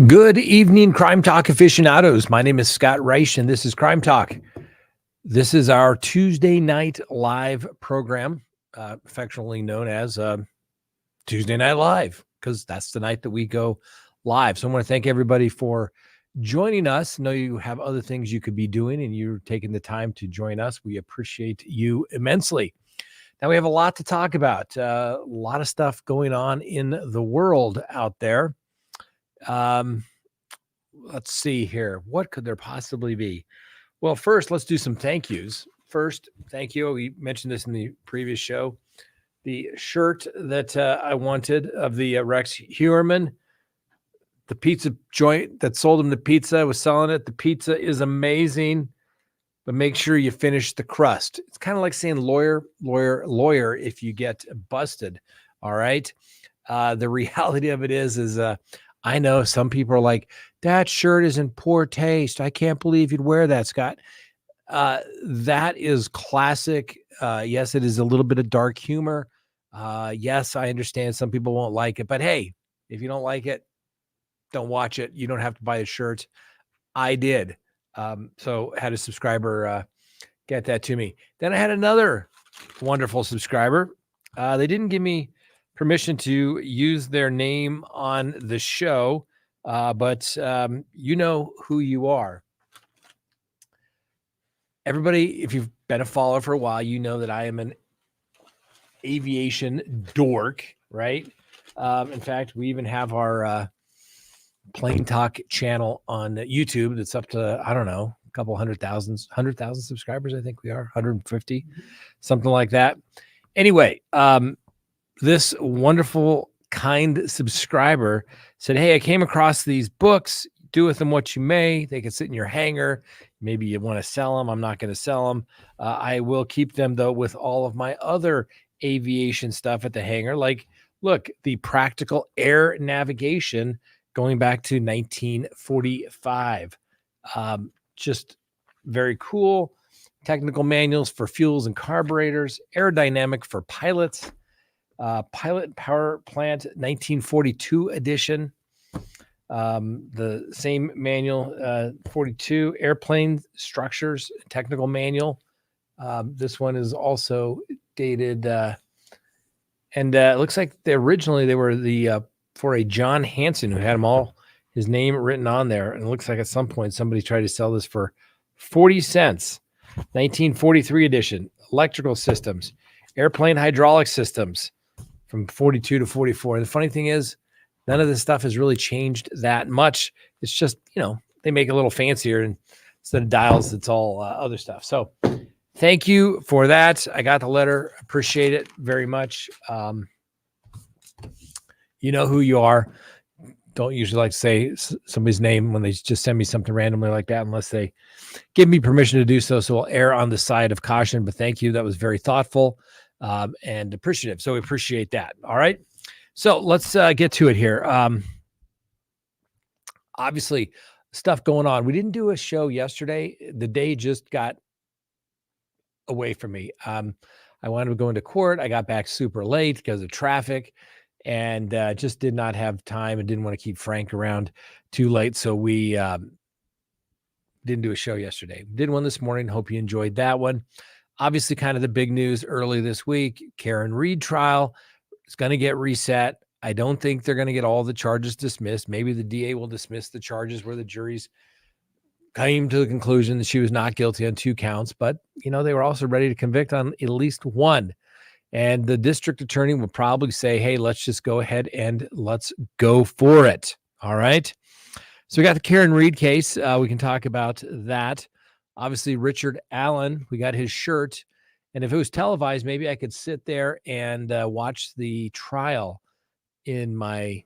Good evening, Crime Talk aficionados. My name is Scott Reich, and this is Crime Talk. This is our Tuesday night live program, affectionately known as Tuesday Night Live, because that's the night that we go live. So I want to thank everybody for joining us. I know you have other things you could be doing, and you're taking the time to join us. We appreciate you immensely. Now, we have a lot to talk about, a lot of stuff going on in the world out there. Let's see here. What could there possibly be? Well, first, let's do some thank yous. First, thank you. We mentioned this in the previous show. The shirt that I wanted of the Rex Heuermann, the pizza joint that sold him the pizza, was selling it. The pizza is amazing, but make sure you finish the crust. It's kind of like saying lawyer, lawyer, lawyer if you get busted. All right. The reality of it is I know some people are like, that shirt is in poor taste. I can't believe you'd wear that, Scott. That is classic. Yes, it is a little bit of dark humor. Yes, I understand some people won't like it, but hey, if you don't like it, don't watch it. You don't have to buy a shirt. I did. So had a subscriber get that to me. Then I had another wonderful subscriber. They didn't give me permission to use their name on the show, but you know who you are. Everybody, if you've been a follower for a while, you know that I am an aviation dork, right? In fact, we even have our Plain Talk channel on YouTube that's up to, I don't know, a couple 100,000 subscribers. I think we are 150, something like that. Anyway, this wonderful, kind subscriber said, hey, I came across these books. Do with them what you may. They can sit in your hangar. Maybe you want to sell them. I'm not going to sell them. I will keep them, though, with all of my other aviation stuff at the hangar. Like, look, the practical air navigation going back to 1945. Just very cool. Technical manuals for fuels and carburetors. Aerodynamic for pilots. Pilot Power Plant 1942 edition. The same manual, 42 airplane structures, technical manual. This one is also dated, and it looks like originally they were for a John Hanson who had them all, his name written on there. And it looks like at some point somebody tried to sell this for 40 cents. 1943 edition, electrical systems, airplane hydraulic systems from 42 to 44. And the funny thing is, none of this stuff has really changed that much. It's just, they make it a little fancier, and instead of dials, it's all other stuff. So thank you for that. I got the letter. Appreciate it very much. You know who you are. Don't usually like to say somebody's name when they just send me something randomly like that, unless they give me permission to do so. So I'll err on the side of caution, but thank you. That was very thoughtful and appreciative. So we appreciate that. All right. So let's get to it here. Obviously, stuff going on. We didn't do a show yesterday. The day just got away from me. I wanted to go into court. I got back super late because of traffic, and just did not have time and didn't want to keep Frank around too late. So we didn't do a show yesterday. Did one this morning. Hope you enjoyed that one. Obviously, kind of the big news early this week, Karen Reed trial is going to get reset. I don't think they're going to get all the charges dismissed. Maybe the DA will dismiss the charges where the juries came to the conclusion that she was not guilty on 2 counts, but they were also ready to convict on at least 1. And the district attorney will probably say, hey, let's just go ahead and let's go for it. All right. So we got the Karen Reed case. We can talk about that. Obviously, Richard Allen, we got his shirt. And if it was televised, maybe I could sit there and watch the trial in my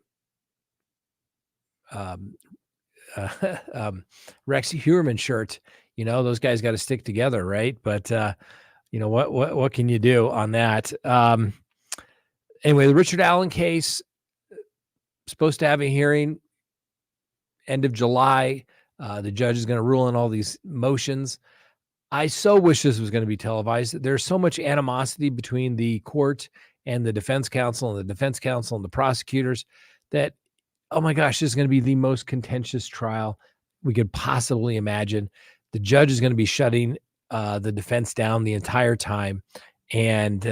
Rex Heuermann shirt. Those guys got to stick together, right? But what can you do on that? Anyway, the Richard Allen case, supposed to have a hearing end of July. The judge is going to rule on all these motions. I so wish this was going to be televised. There's so much animosity between the court and the defense counsel and the defense counsel and the prosecutors that oh my gosh, this is going to be the most contentious trial we could possibly imagine. The judge is going to be shutting the defense down the entire time. And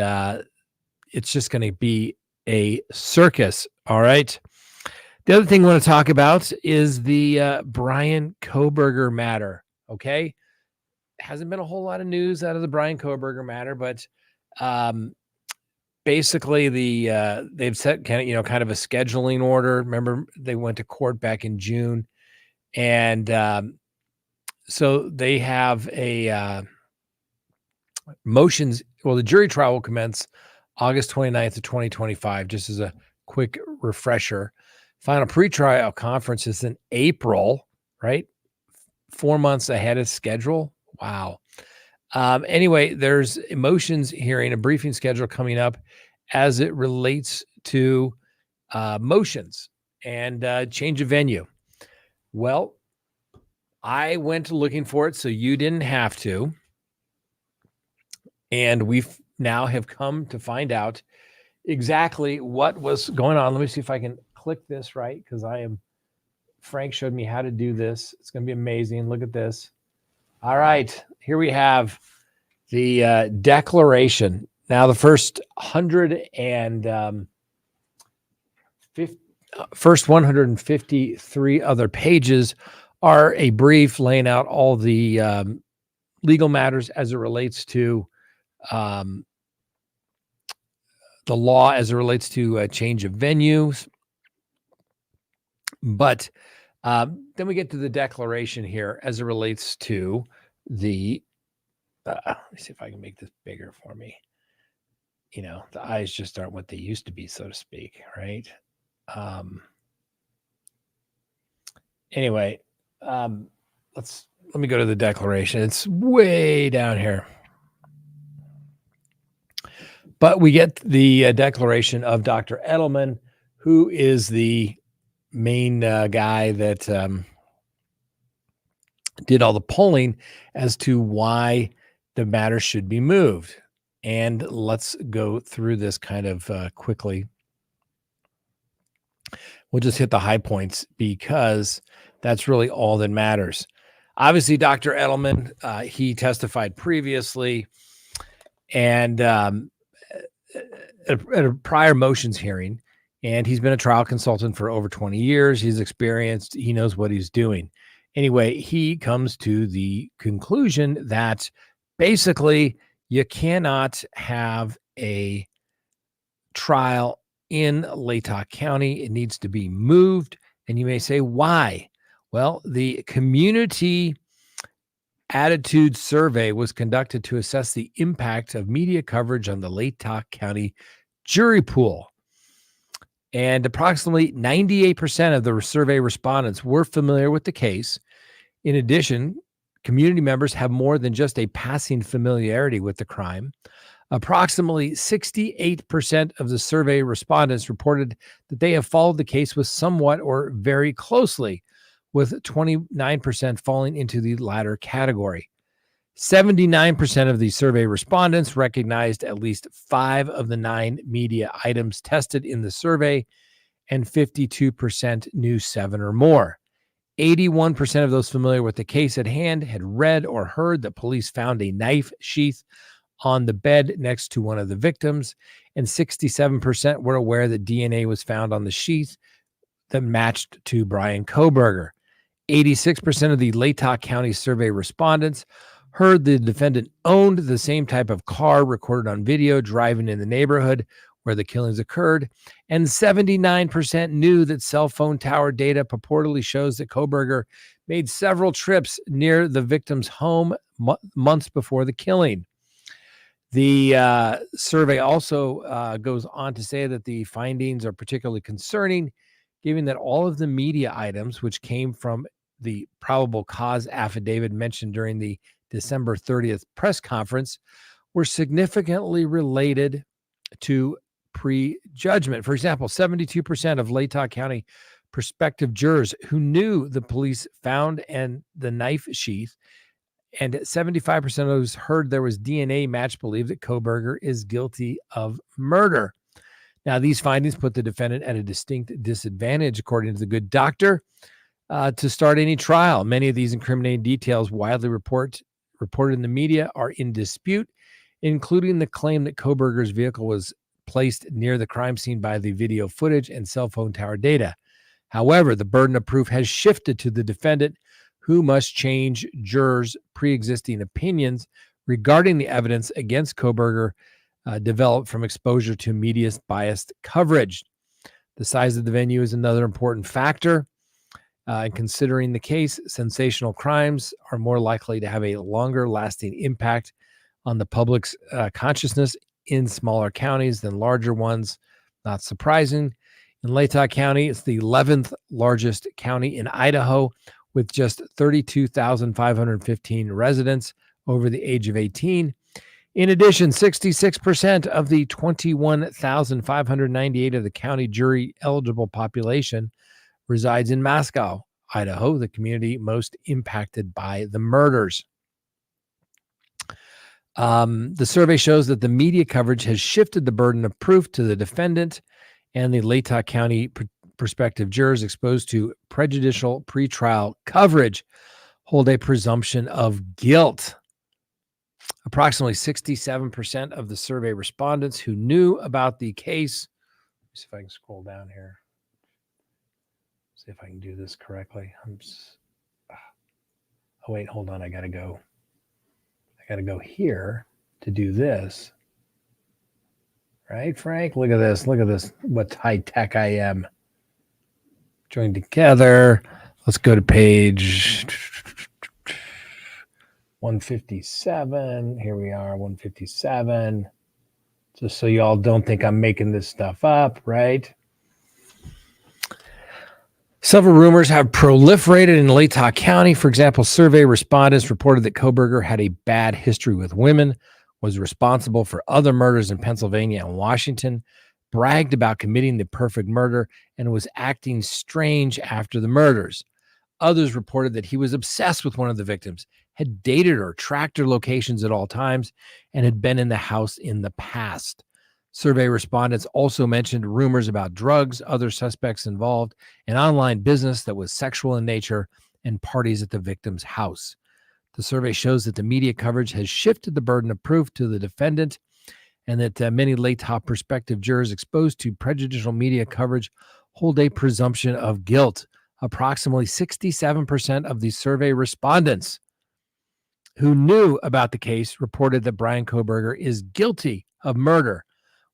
it's just going to be a circus. All right. The other thing I want to talk about is the Brian Koberger matter. Okay. Hasn't been a whole lot of news out of the Brian Koberger matter, but basically they've set kind of a scheduling order. Remember, they went to court back in June, and so they have a motions. Well, the jury trial will commence August 29th of 2025, just as a quick refresher. Final pretrial conference is in April, right? 4 months ahead of schedule. Wow. Anyway, there's a motions hearing, a briefing schedule coming up as it relates to motions and change of venue. Well, I went looking for it, so you didn't have to. And we now have come to find out exactly what was going on. Let me see if I can click this right, because Frank showed me how to do this. It's going to be amazing. Look at this. All right, here we have the declaration. Now, the first 153 other pages are a brief laying out all the legal matters as it relates to the law, as it relates to a change of venues. But then we get to the declaration here as it relates to the, let me see if I can make this bigger for me. The eyes just aren't what they used to be, so to speak, right? Anyway, let me go to the declaration. It's way down here. But we get the declaration of Dr. Edelman, who is the main guy that did all the polling as to why the matter should be moved. And let's go through this kind of quickly. We'll just hit the high points because that's really all that matters. Obviously, Dr. Edelman, he testified previously, and at a prior motions hearing, and he's been a trial consultant for over 20 years. He's experienced. He knows what he's doing. Anyway, he comes to the conclusion that basically you cannot have a trial in Latah County. It needs to be moved. And you may say, why? Well, the community attitude survey was conducted to assess the impact of media coverage on the Latah County jury pool. And approximately 98% of the survey respondents were familiar with the case. In addition, community members have more than just a passing familiarity with the crime. Approximately 68% of the survey respondents reported that they have followed the case with somewhat or very closely, with 29% falling into the latter category. 79% of the survey respondents recognized at least 5 of the 9 media items tested in the survey, and 52% knew 7 or more. 81% of those familiar with the case at hand had read or heard that police found a knife sheath on the bed next to one of the victims, and 67% were aware that DNA was found on the sheath that matched to Brian Koberger. 86% of the Latah County survey respondents heard the defendant owned the same type of car recorded on video driving in the neighborhood where the killings occurred, and 79% knew that cell phone tower data purportedly shows that Koberger made several trips near the victim's home months before the killing. The survey also goes on to say that the findings are particularly concerning, given that all of the media items, which came from the probable cause affidavit mentioned during the December 30th press conference, were significantly related to prejudgment. For example, 72% of Latah County prospective jurors who knew the police found the knife sheath, and 75% of those heard there was DNA match believe that Koberger is guilty of murder. Now, these findings put the defendant at a distinct disadvantage, according to the good doctor, to start any trial. Many of these incriminating details widely reported in the media are in dispute, including the claim that Koberger's vehicle was placed near the crime scene by the video footage and cell phone tower data. However, the burden of proof has shifted to the defendant, who must change jurors' pre-existing opinions regarding the evidence against Koberger developed from exposure to media's biased coverage. The size of the venue is another important factor. And considering the case, sensational crimes are more likely to have a longer lasting impact on the public's consciousness in smaller counties than larger ones. Not surprising. In Latah County, it's the 11th largest county in Idaho, with just 32,515 residents over the age of 18. In addition, 66% of the 21,598 of the county jury eligible population resides in Moscow, Idaho, the community most impacted by the murders. The survey shows that the media coverage has shifted the burden of proof to the defendant, and the Latah County prospective jurors exposed to prejudicial pretrial coverage hold a presumption of guilt. Approximately 67% of the survey respondents who knew about the case. Let me see if I can scroll down here. See if I can do this correctly. Oh, wait, hold on. I got to go here to do this. Right, Frank? Look at this. Look at this. What high tech I am. Join together. Let's go to page 157. Here we are, 157. Just so you all don't think I'm making this stuff up, right? Several rumors have proliferated in Latah County. For example, survey respondents reported that Koberger had a bad history with women, was responsible for other murders in Pennsylvania and Washington, bragged about committing the perfect murder, and was acting strange after the murders. Others reported that he was obsessed with one of the victims, had dated her, tracked her locations at all times, and had been in the house in the past. Survey respondents also mentioned rumors about drugs, other suspects involved, an online business that was sexual in nature, and parties at the victim's house. The survey shows that the media coverage has shifted the burden of proof to the defendant, and that many Latah prospective jurors exposed to prejudicial media coverage hold a presumption of guilt. Approximately 67% of the survey respondents who knew about the case reported that Brian Koberger is guilty of murder,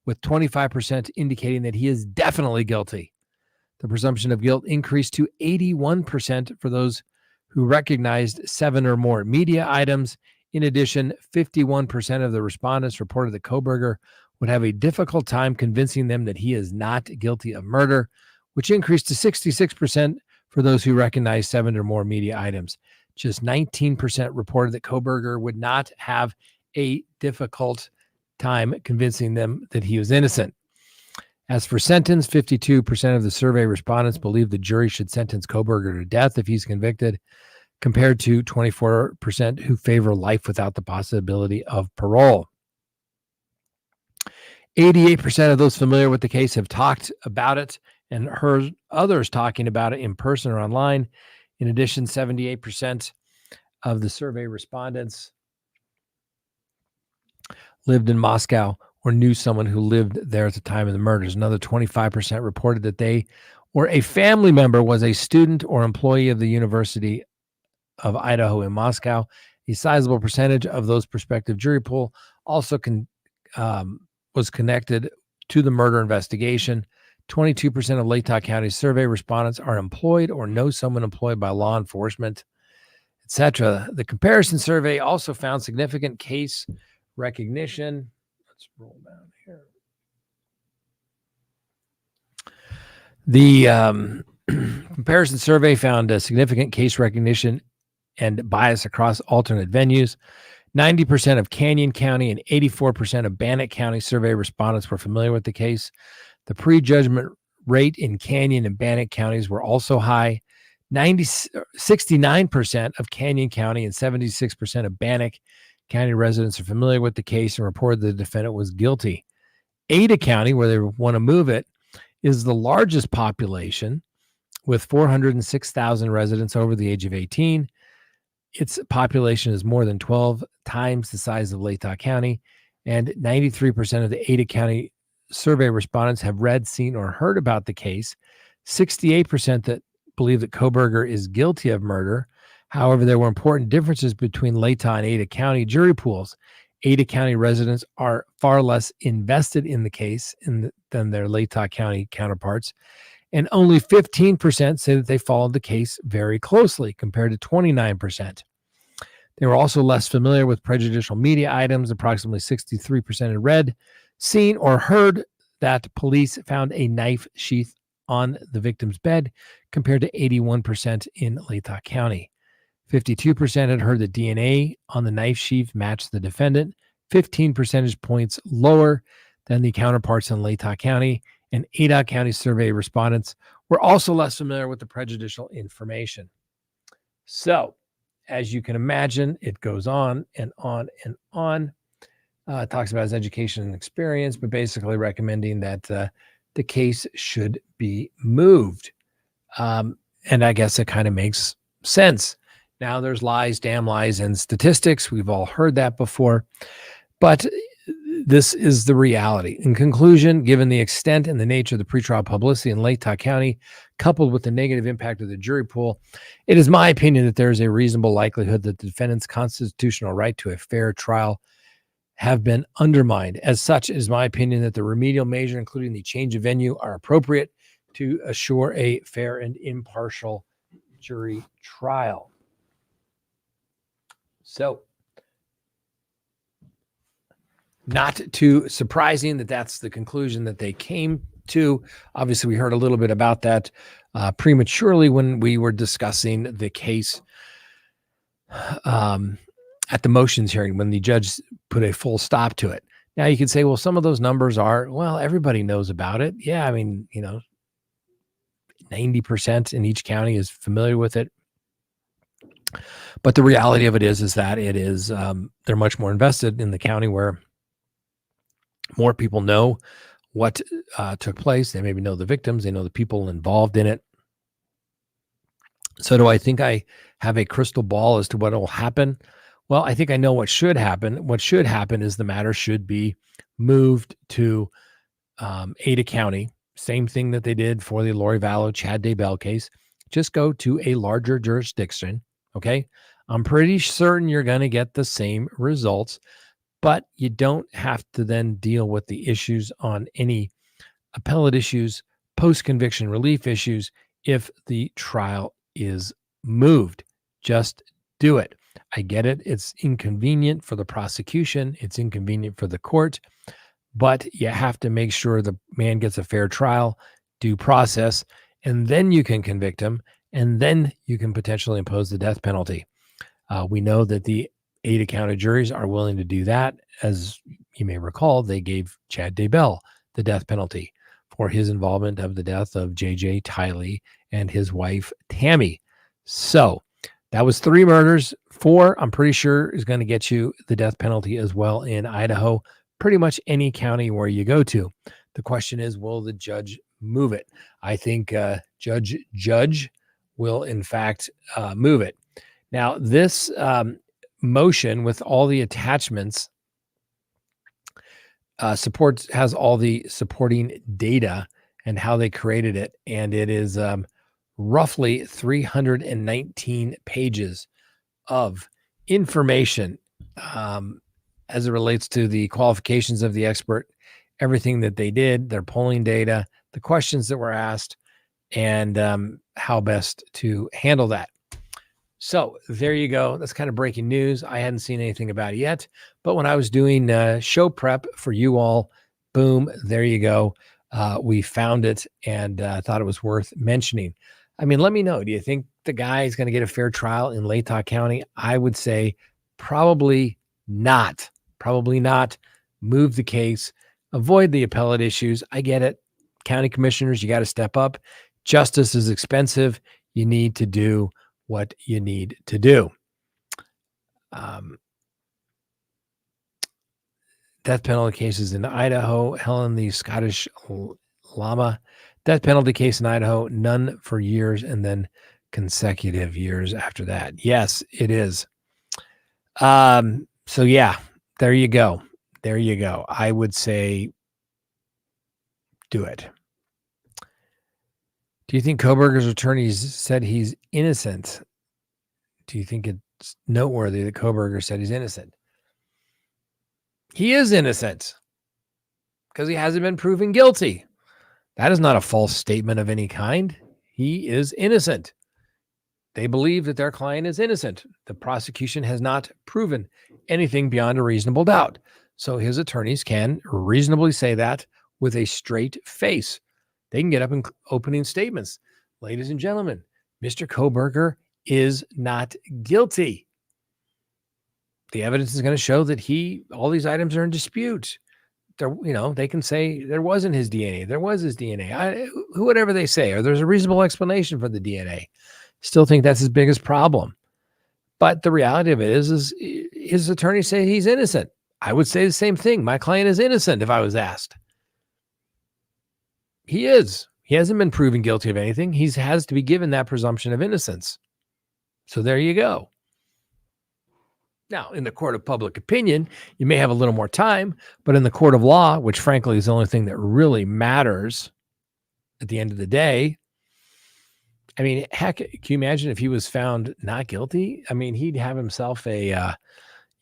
with 25% indicating that he is definitely guilty. The presumption of guilt increased to 81% for those who recognized 7 or more media items. In addition, 51% of the respondents reported that Koberger would have a difficult time convincing them that he is not guilty of murder, which increased to 66% for those who recognized 7 or more media items. Just 19% reported that Koberger would not have a difficult time convincing them that he was innocent. As for sentence, 52% of the survey respondents believe the jury should sentence Koberger to death if he's convicted, compared to 24% who favor life without the possibility of parole. 88% of those familiar with the case have talked about it and heard others talking about it in person or online. In addition, 78% of the survey respondents lived in Moscow or knew someone who lived there at the time of the murders. Another 25% reported that they or a family member was a student or employee of the University of Idaho in Moscow. A sizable percentage of those prospective jury pool also was connected to the murder investigation. 22% of Latah County survey respondents are employed or know someone employed by law enforcement, etc. The comparison survey also found significant case recognition. Let's roll down here. The comparison survey found a significant case recognition and bias across alternate venues. 90% of Canyon County and 84% of Bannock County survey respondents were familiar with the case. The prejudgment rate in Canyon and Bannock counties were also high. 69% of Canyon County and 76% of Bannock County residents are familiar with the case and reported the defendant was guilty. Ada County, where they want to move it, is the largest population with 406,000 residents over the age of 18. Its population is more than 12 times the size of Latah County, and 93% of the Ada County survey respondents have read, seen, or heard about the case. 68% that believe that Koberger is guilty of murder. However, there were important differences between Latah and Ada County jury pools. Ada County residents are far less invested in the case than their Latah County counterparts, and only 15% say that they followed the case very closely, compared to 29%. They were also less familiar with prejudicial media items. Approximately 63% had read, seen, or heard that police found a knife sheath on the victim's bed, compared to 81% in Latah County. 52% had heard that DNA on the knife sheath matched the defendant, 15 percentage points lower than the counterparts in Latah County. And Ada County survey respondents were also less familiar with the prejudicial information. So, as you can imagine, it goes on and on and on. It talks about his education and experience, but basically recommending that the case should be moved. And I guess it kind of makes sense. Now there's lies, damn lies, and statistics. We've all heard that before. But this is the reality. In conclusion, given the extent and the nature of the pretrial publicity in Latah County, coupled with the negative impact of the jury pool, it is my opinion that there is a reasonable likelihood that the defendant's constitutional right to a fair trial have been undermined. As such, it is my opinion that the remedial measure, including the change of venue, are appropriate to assure a fair and impartial jury trial. So, not too surprising that that's the conclusion that they came to. Obviously, we heard a little bit about that prematurely when we were discussing the case at the motions hearing, when the judge put a full stop to it. Now, you could say, well, some of those numbers are, well, everybody knows about it. Yeah, I mean, 90% in each county is familiar with it. But the reality of it is that it is, they're much more invested in the county where more people know what took place. They maybe know the victims. They know the people involved in it. So do I think I have a crystal ball as to what will happen? Well, I think I know what should happen. What should happen is the matter should be moved to Ada County. Same thing that they did for the Lori Vallow, Chad Daybell case. Just go to a larger jurisdiction, okay? I'm pretty certain you're going to get the same results, but you don't have to then deal with the issues on any appellate issues, post-conviction relief issues, if the trial is moved. Just do it. I get it. It's inconvenient for the prosecution. It's inconvenient for the court, but you have to make sure the man gets a fair trial, due process, and then you can convict him, and then you can potentially impose the death penalty. We know that the Ada County juries are willing to do that. As you may recall, they gave Chad Daybell the death penalty for his involvement of the death of J.J. Tiley and his wife, Tammy. So that was 3 murders. 4, I'm pretty sure, is going to get you the death penalty as well in Idaho, pretty much any county where you go to. The question is, will the judge move it? I think Judge will, in fact, move it. Now, this motion with all the attachments has all the supporting data and how they created it, and it is roughly 319 pages of information as it relates to the qualifications of the expert, everything that they did, their polling data, the questions that were asked, and how best to handle that. So there you go. That's kind of breaking news. I hadn't seen anything about it yet, but when I was doing show prep for you all, boom, there you go. We found it and thought it was worth mentioning. I mean, let me know. Do you think the guy is going to get a fair trial in Latah County? I would say probably not. Probably not. Move the case. Avoid the appellate issues. I get it. County commissioners, you got to step up. Justice is expensive. You need to do what you need to do. death penalty cases in Idaho. Helen, the Scottish llama. Death penalty case in Idaho, none for years and then consecutive years after that. Yes, it is. So yeah, there you go. There you go. I would say do it. Do you think Koberger's attorneys said he's innocent? Do you think it's noteworthy that Koberger said he's innocent? He is innocent because he hasn't been proven guilty. That is not a false statement of any kind. He is innocent. They believe that their client is innocent. The prosecution has not proven anything beyond a reasonable doubt. So his attorneys can reasonably say that with a straight face. They can get up in opening statements. Ladies and gentlemen, Mr. Koberger is not guilty. The evidence is going to show that all these items are in dispute. They can say there wasn't his DNA. There was his DNA. Whatever they say, or there's a reasonable explanation for the DNA. Still think that's his biggest problem. But the reality of it is his attorneys say he's innocent. I would say the same thing. My client is innocent if I was asked. He is. He hasn't been proven guilty of anything. He has to be given that presumption of innocence. So there you go. Now, in the court of public opinion, you may have a little more time, but in the court of law, which frankly is the only thing that really matters at the end of the day, I mean, heck, can you imagine if he was found not guilty? I mean, he'd have himself a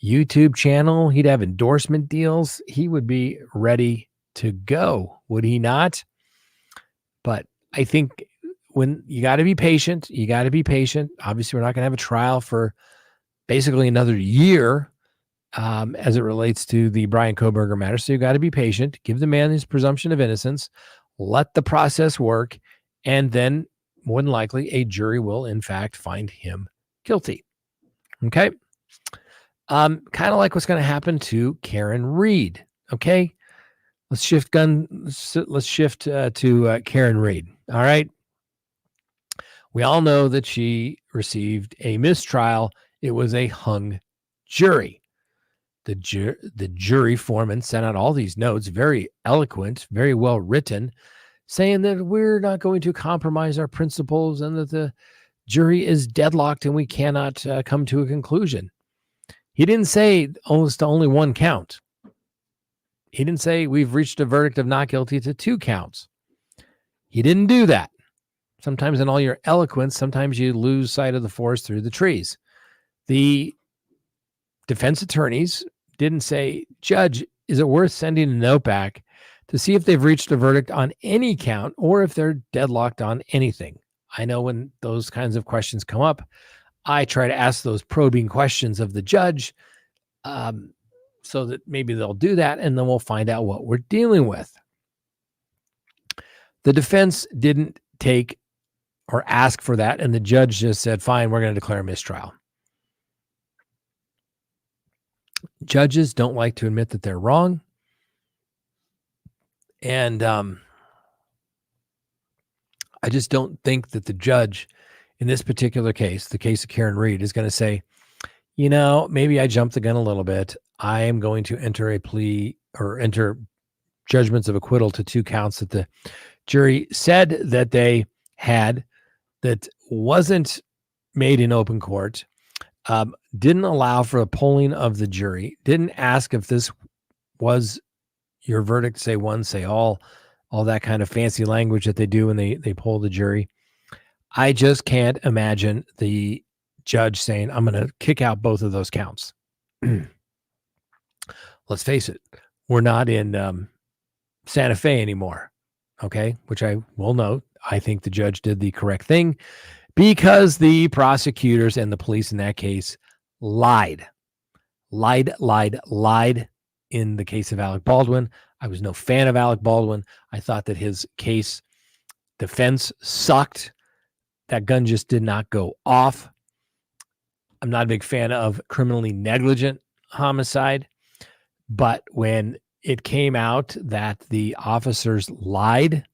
YouTube channel. He'd have endorsement deals. He would be ready to go, would he not? But I think when you got to be patient, Obviously, we're not going to have a trial for basically another year as it relates to the Brian Koberger matter. So you got to be patient, give the man his presumption of innocence, let the process work, and then more than likely a jury will in fact find him guilty. Okay. Kind of like what's going to happen to Karen Reed. Okay. Let's shift to Karen Reed. All right. We all know that she received a mistrial. It was a hung jury. The jury foreman sent out all these notes, very eloquent, very well written, saying that we're not going to compromise our principles and that the jury is deadlocked and we cannot come to a conclusion. He didn't say almost only one count. He didn't say we've reached a verdict of not guilty to 2 counts. He didn't do that. Sometimes in all your eloquence, sometimes you lose sight of the forest through the trees. The defense attorneys didn't say, Judge, is it worth sending a note back to see if they've reached a verdict on any count or if they're deadlocked on anything? I know when those kinds of questions come up, I try to ask those probing questions of the judge so that maybe they'll do that, and then we'll find out what we're dealing with. The defense didn't take or ask for that, and the judge just said, fine, we're going to declare a mistrial. Judges don't like to admit that they're wrong. And I just don't think that the judge in this particular case, the case of Karen Reed, is going to say, maybe I jumped the gun a little bit. I am going to enter a plea or enter judgments of acquittal to 2 counts that the jury said that they had that wasn't made in open court, didn't allow for a polling of the jury, didn't ask if this was your verdict, say one, say all that kind of fancy language that they do when they poll the jury. I just can't imagine the judge saying, I'm going to kick out both of those counts. Let's face it, we're not in Santa Fe anymore, okay? Which I will note, I think the judge did the correct thing because the prosecutors and the police in that case lied in the case of Alec Baldwin. I was no fan of Alec Baldwin. I thought that his case defense sucked. That gun just did not go off. I'm not a big fan of criminally negligent homicide, but when it came out that the officers lied,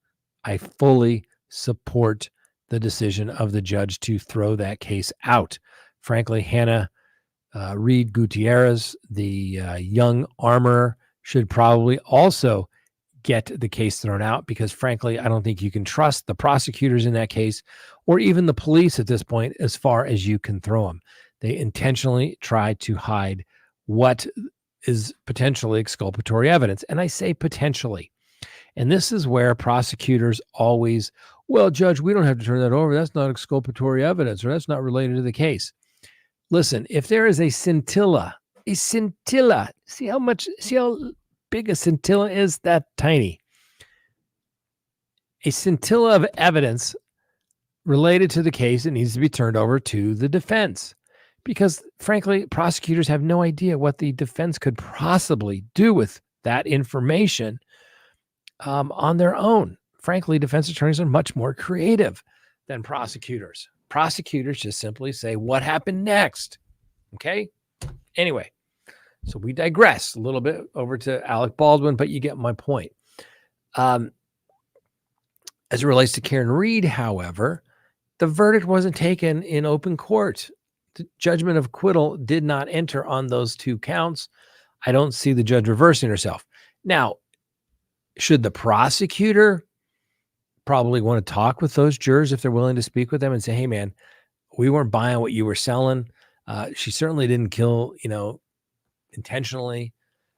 I fully support the decision of the judge to throw that case out. Frankly, Hannah Reed Gutierrez, the young armorer, should probably also get the case thrown out, because frankly, I don't think you can trust the prosecutors in that case, or even the police at this point, as far as you can throw them. They intentionally try to hide what is potentially exculpatory evidence. And I say potentially. And this is where prosecutors always, well, Judge, we don't have to turn that over. That's not exculpatory evidence, or that's not related to the case. Listen, if there is a scintilla, see how big a scintilla is? That tiny. A scintilla of evidence related to the case, it needs to be turned over to the defense, because frankly, prosecutors have no idea what the defense could possibly do with that information on their own. Frankly, defense attorneys are much more creative than prosecutors. Prosecutors just simply say, what happened next? Okay. Anyway, so we digress a little bit over to Alec Baldwin, but you get my point. As it relates to Karen Reed, however, the verdict wasn't taken in open court. The judgment of acquittal did not enter on those 2 counts. I don't see the judge reversing herself. Now, should the prosecutor probably want to talk with those jurors if they're willing to speak with them and say, hey, man, we weren't buying what you were selling. She certainly didn't kill, intentionally.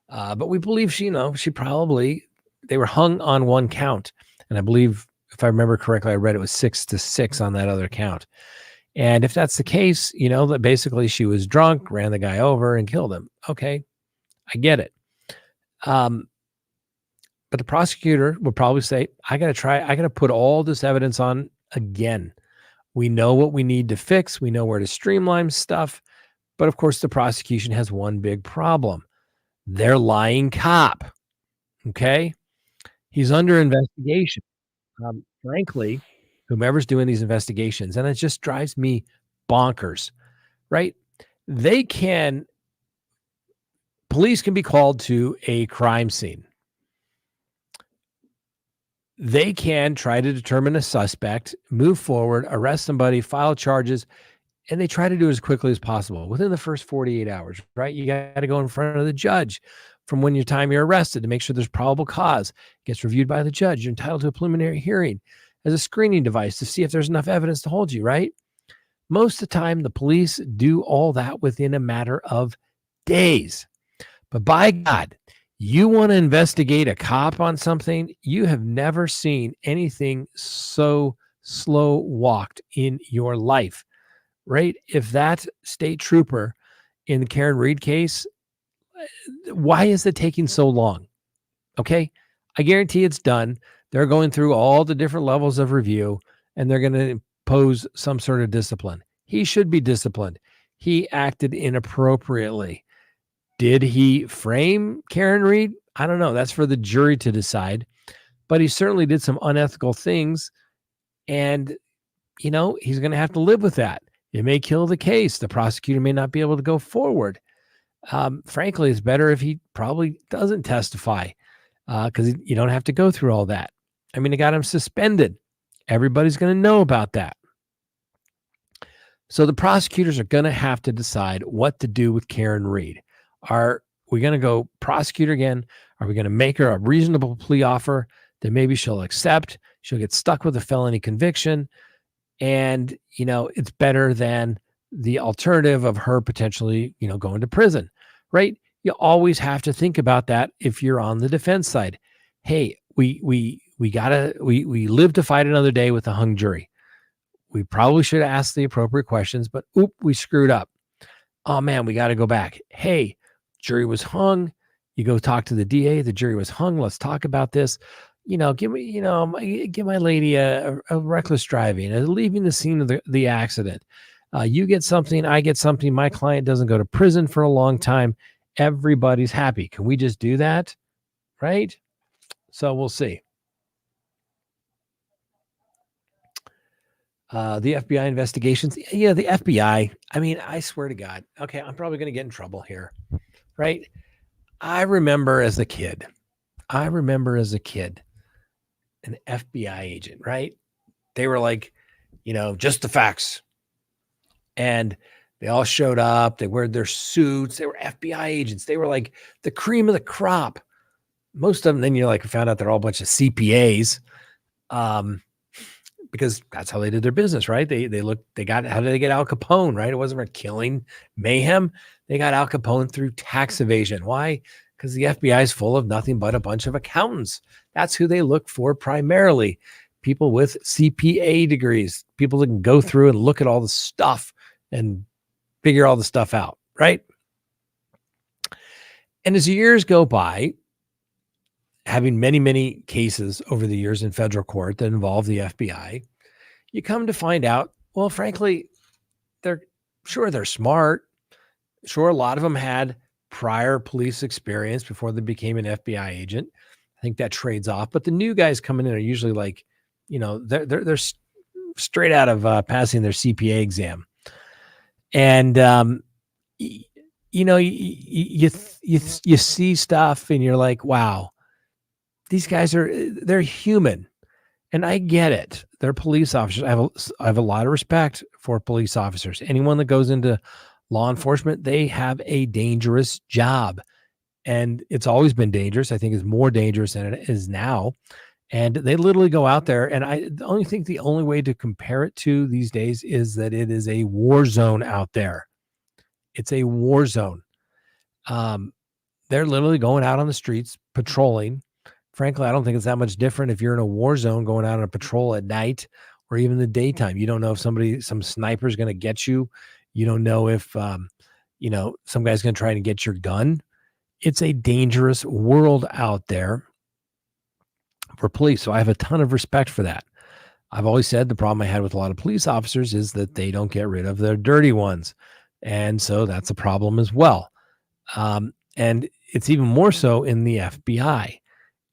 But we believe they were hung on 1 count. And I believe, if I remember correctly, I read it was 6-6 on that other count. And if that's the case, that basically she was drunk, ran the guy over and killed him. Okay. I get it. But the prosecutor would probably say, I got to put all this evidence on again. We know what we need to fix. We know where to streamline stuff. But of course, the prosecution has one big problem. They're lying cop. Okay. He's under investigation. Frankly, whomever's doing these investigations, and it just drives me bonkers, right? Police can be called to a crime scene. They can try to determine a suspect, move forward, arrest somebody, file charges, and they try to do it as quickly as possible within the first 48 hours, right? You got to go in front of the judge from when you're arrested to make sure there's probable cause. It gets reviewed by the judge. You're entitled to a preliminary hearing as a screening device to see if there's enough evidence to hold you, right? Most of the time, the police do all that within a matter of days. But by God, you want to investigate a cop on something, you have never seen anything so slow walked in your life, right? If that state trooper in the Karen Reed case, why is it taking so long? Okay. I guarantee it's done. They're going through all the different levels of review and they're going to impose some sort of discipline. He should be disciplined. He acted inappropriately. Did he frame Karen Reed? I don't know. That's for the jury to decide. But he certainly did some unethical things. And, he's going to have to live with that. It may kill the case. The prosecutor may not be able to go forward. Frankly, it's better if he probably doesn't testify because you don't have to go through all that. I mean, they got him suspended. Everybody's going to know about that. So the prosecutors are going to have to decide what to do with Karen Reed. Are we going to go prosecute her again? Are we going to make her a reasonable plea offer that maybe she'll accept? She'll get stuck with a felony conviction. And, it's better than the alternative of her potentially, going to prison, right? You always have to think about that if you're on the defense side. Hey, we live to fight another day with a hung jury. We probably should have asked the appropriate questions, but we screwed up. Oh man, we got to go back. Hey, jury was hung. You go talk to the DA. The jury was hung. Let's talk about this. Give my lady a reckless driving, leaving the scene of the accident. You get something, I get something. My client doesn't go to prison for a long time. Everybody's happy. Can we just do that? Right? So we'll see. The FBI investigations. Yeah, the FBI. I mean, I swear to God. Okay, I'm probably going to get in trouble here. Right? I remember as a kid, an FBI agent, right? They were like, just the facts. And they all showed up. They wore their suits. They were FBI agents. They were like the cream of the crop. most of them, then you like found out they're all a bunch of CPAs, because that's how they did their business, right? How did they get Al Capone, right? It wasn't for killing, mayhem. They got Al Capone through tax evasion. Why? Because the FBI is full of nothing but a bunch of accountants. That's who they look for primarily. People with CPA degrees, people that can go through and look at all the stuff and figure all the stuff out, right? And as the years go by, having many, many cases over the years in federal court that involve the FBI, you come to find out, well, frankly, they're smart. Sure, a lot of them had prior police experience before they became an FBI agent. I think that trades off. But the new guys coming in are usually like, they're straight out of passing their CPA exam, and you see stuff and you're like, wow, these guys they're human. And I get it. They're police officers. I have a lot of respect for police officers. Anyone that goes into law enforcement, they have a dangerous job. And it's always been dangerous. I think it's more dangerous than it is now. And they literally go out there. And I think the only way to compare it to these days is that it is a war zone out there. It's a war zone. They're literally going out on the streets, patrolling. Frankly, I don't think it's that much different if you're in a war zone going out on a patrol at night or even the daytime. You don't know if some sniper is going to get you. You don't know if, some guy's going to try to get your gun. It's a dangerous world out there for police. So I have a ton of respect for that. I've always said the problem I had with a lot of police officers is that they don't get rid of their dirty ones. And so that's a problem as well. And it's even more so in the FBI.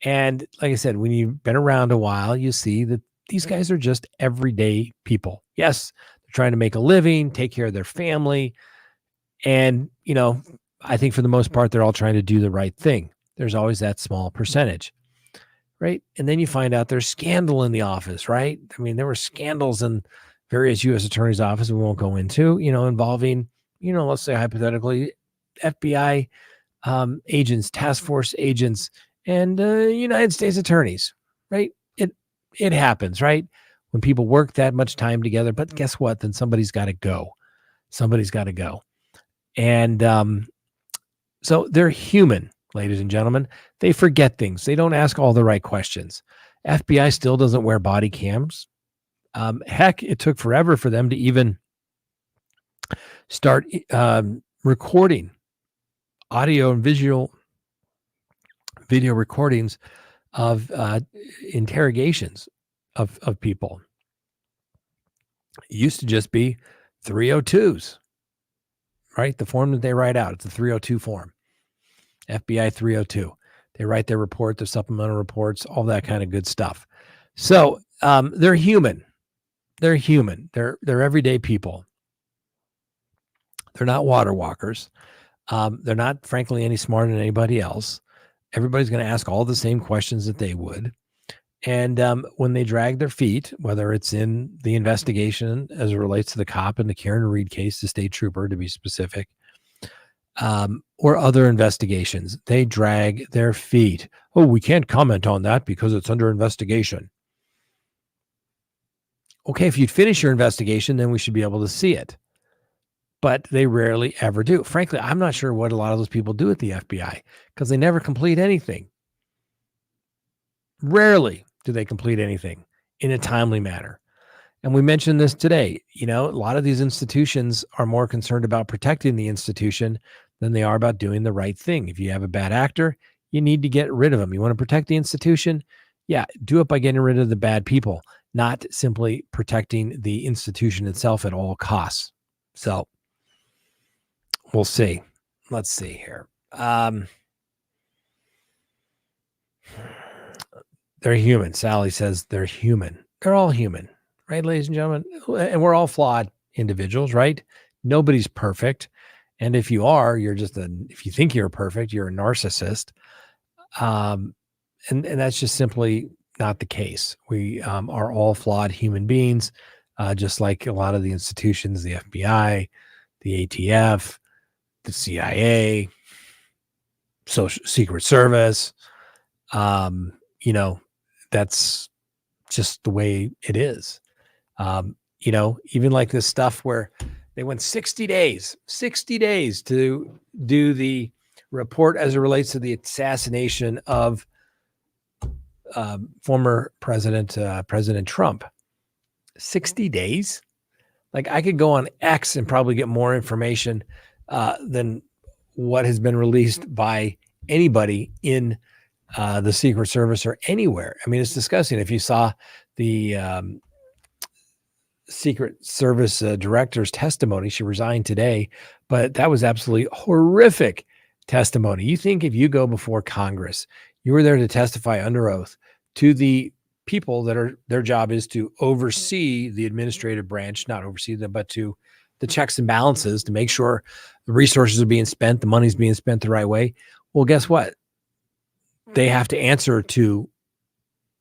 And like I said, when you've been around a while, you see that these guys are just everyday people. Yes, they're trying to make a living, take care of their family. And, I think for the most part, they're all trying to do the right thing. There's always that small percentage, right? And then you find out there's scandal in the office, right? I mean, there were scandals in various U.S. attorneys' offices we won't go into, involving, let's say hypothetically, FBI agents, task force agents, and United States attorneys, right? It happens, right? When people work that much time together, but guess what? Then somebody's got to go. And so they're human, ladies and gentlemen. They forget things. They don't ask all the right questions. FBI still doesn't wear body cams. Heck, it took forever for them to even start recording audio and video recordings of interrogations of people. It used to just be 302s, right? The form that they write out, it's a 302 form, FBI 302. They write their report, their supplemental reports, all that kind of good stuff. So they're human. They're human. They're everyday people. They're not water walkers. They're not, frankly, any smarter than anybody else. Everybody's going to ask all the same questions that they would. And when they drag their feet, whether it's in the investigation as it relates to the cop in the Karen Reed case, the state trooper to be specific, or other investigations, they drag their feet. Oh, we can't comment on that because it's under investigation. Okay, if you'd finish your investigation, then we should be able to see it. But they rarely ever do. Frankly, I'm not sure what a lot of those people do at the FBI because they never complete anything. Rarely do they complete anything in a timely manner. And we mentioned this today. A lot of these institutions are more concerned about protecting the institution than they are about doing the right thing. If you have a bad actor, you need to get rid of them. You want to protect the institution? Yeah, do it by getting rid of the bad people, not simply protecting the institution itself at all costs. So we'll see. Let's see here. They're human. Sally says they're human. They're all human, right, ladies and gentlemen? And we're all flawed individuals, right? Nobody's perfect. And if you are, if you think you're perfect, you're a narcissist. And that's just simply not the case. We are all flawed human beings, just like a lot of the institutions, the FBI, the ATF, the CIA, Social Secret Service, You know, that's just the way it is. You know, even like this stuff where they went 60 days to do the report as it relates to the assassination of former President Trump. 60 days? Like, I could go on X and probably get more information than what has been released by anybody in the Secret Service or anywhere. I mean, it's disgusting. If you saw the Secret Service director's testimony, she resigned today, but that was absolutely horrific testimony. You think if you go before Congress, you were there to testify under oath to the people that are their job is to oversee the administrative branch, not oversee them, but to the checks and balances to make sure the resources are being spent, the money's being spent the right way. Well, guess what? They have to answer to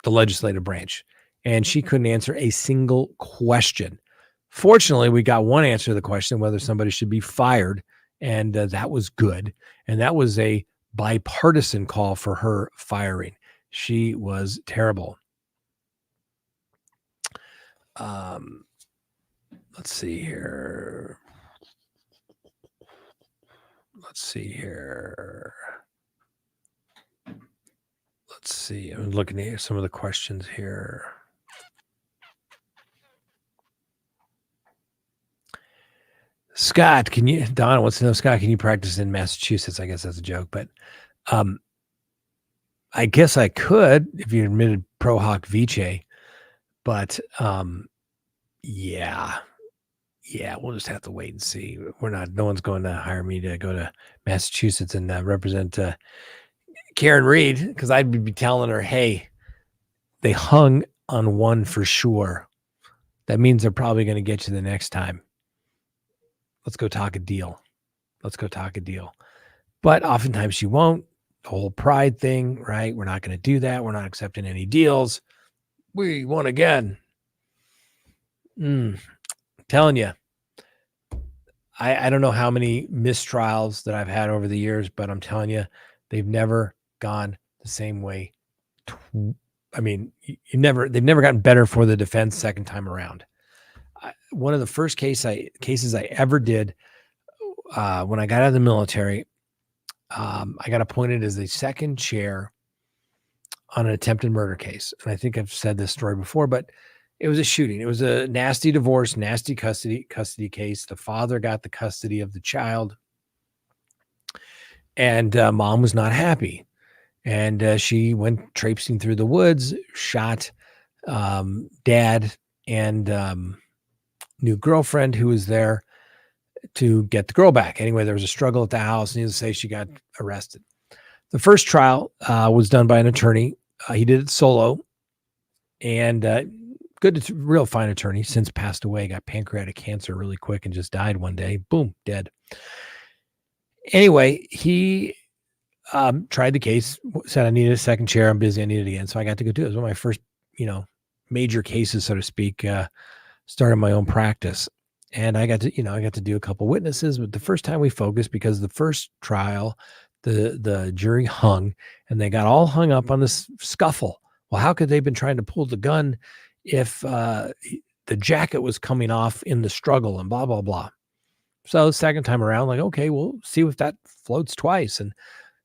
the legislative branch. And she couldn't answer a single question. Fortunately, we got one answer to the question, whether somebody should be fired. And that was good. And that was a bipartisan call for her firing. She was terrible. Let's see here. Let's see. I'm looking at some of the questions here. Scott, Donna wants to know, Scott, can you practice in Massachusetts? I guess that's a joke, but I guess I could if you admitted pro hoc vice, but yeah, we'll just have to wait and see. No one's going to hire me to go to Massachusetts and represent Karen Reed, because I'd be telling her, hey, they hung on one for sure. That means they're probably going to get you the next time. Let's go talk a deal. But oftentimes she won't. The whole pride thing, right? We're not going to do that. We're not accepting any deals. We won again. Telling you, I don't know how many mistrials that I've had over the years, but I'm telling you, they've never gone the same way. I mean, they've never gotten better for the defense second time around. One of the first cases I ever did when I got out of the military, I got appointed as the second chair on an attempted murder case. And I think I've said this story before, but it was a shooting. It was a nasty divorce, nasty custody case. The father got the custody of the child, and mom was not happy. And she went traipsing through the woods, shot dad and new girlfriend who was there to get the girl back. Anyway, there was a struggle at the house. Needless to say, she got arrested. The first trial was done by an attorney. He did it solo, and real fine attorney, since passed away, got pancreatic cancer really quick and just died one day. Boom, dead. Anyway, he tried the case, said I needed a second chair. I'm busy. I need it again. So I got to go do it. It was one of my first, major cases, so to speak, started my own practice. And I got to do a couple witnesses, but the first time we focused, because the first trial, the jury hung, and they got all hung up on this scuffle. Well, how could they have been trying to pull the gun if the jacket was coming off in the struggle and blah, blah, blah. So the second time around, like, okay, we'll see if that floats twice. And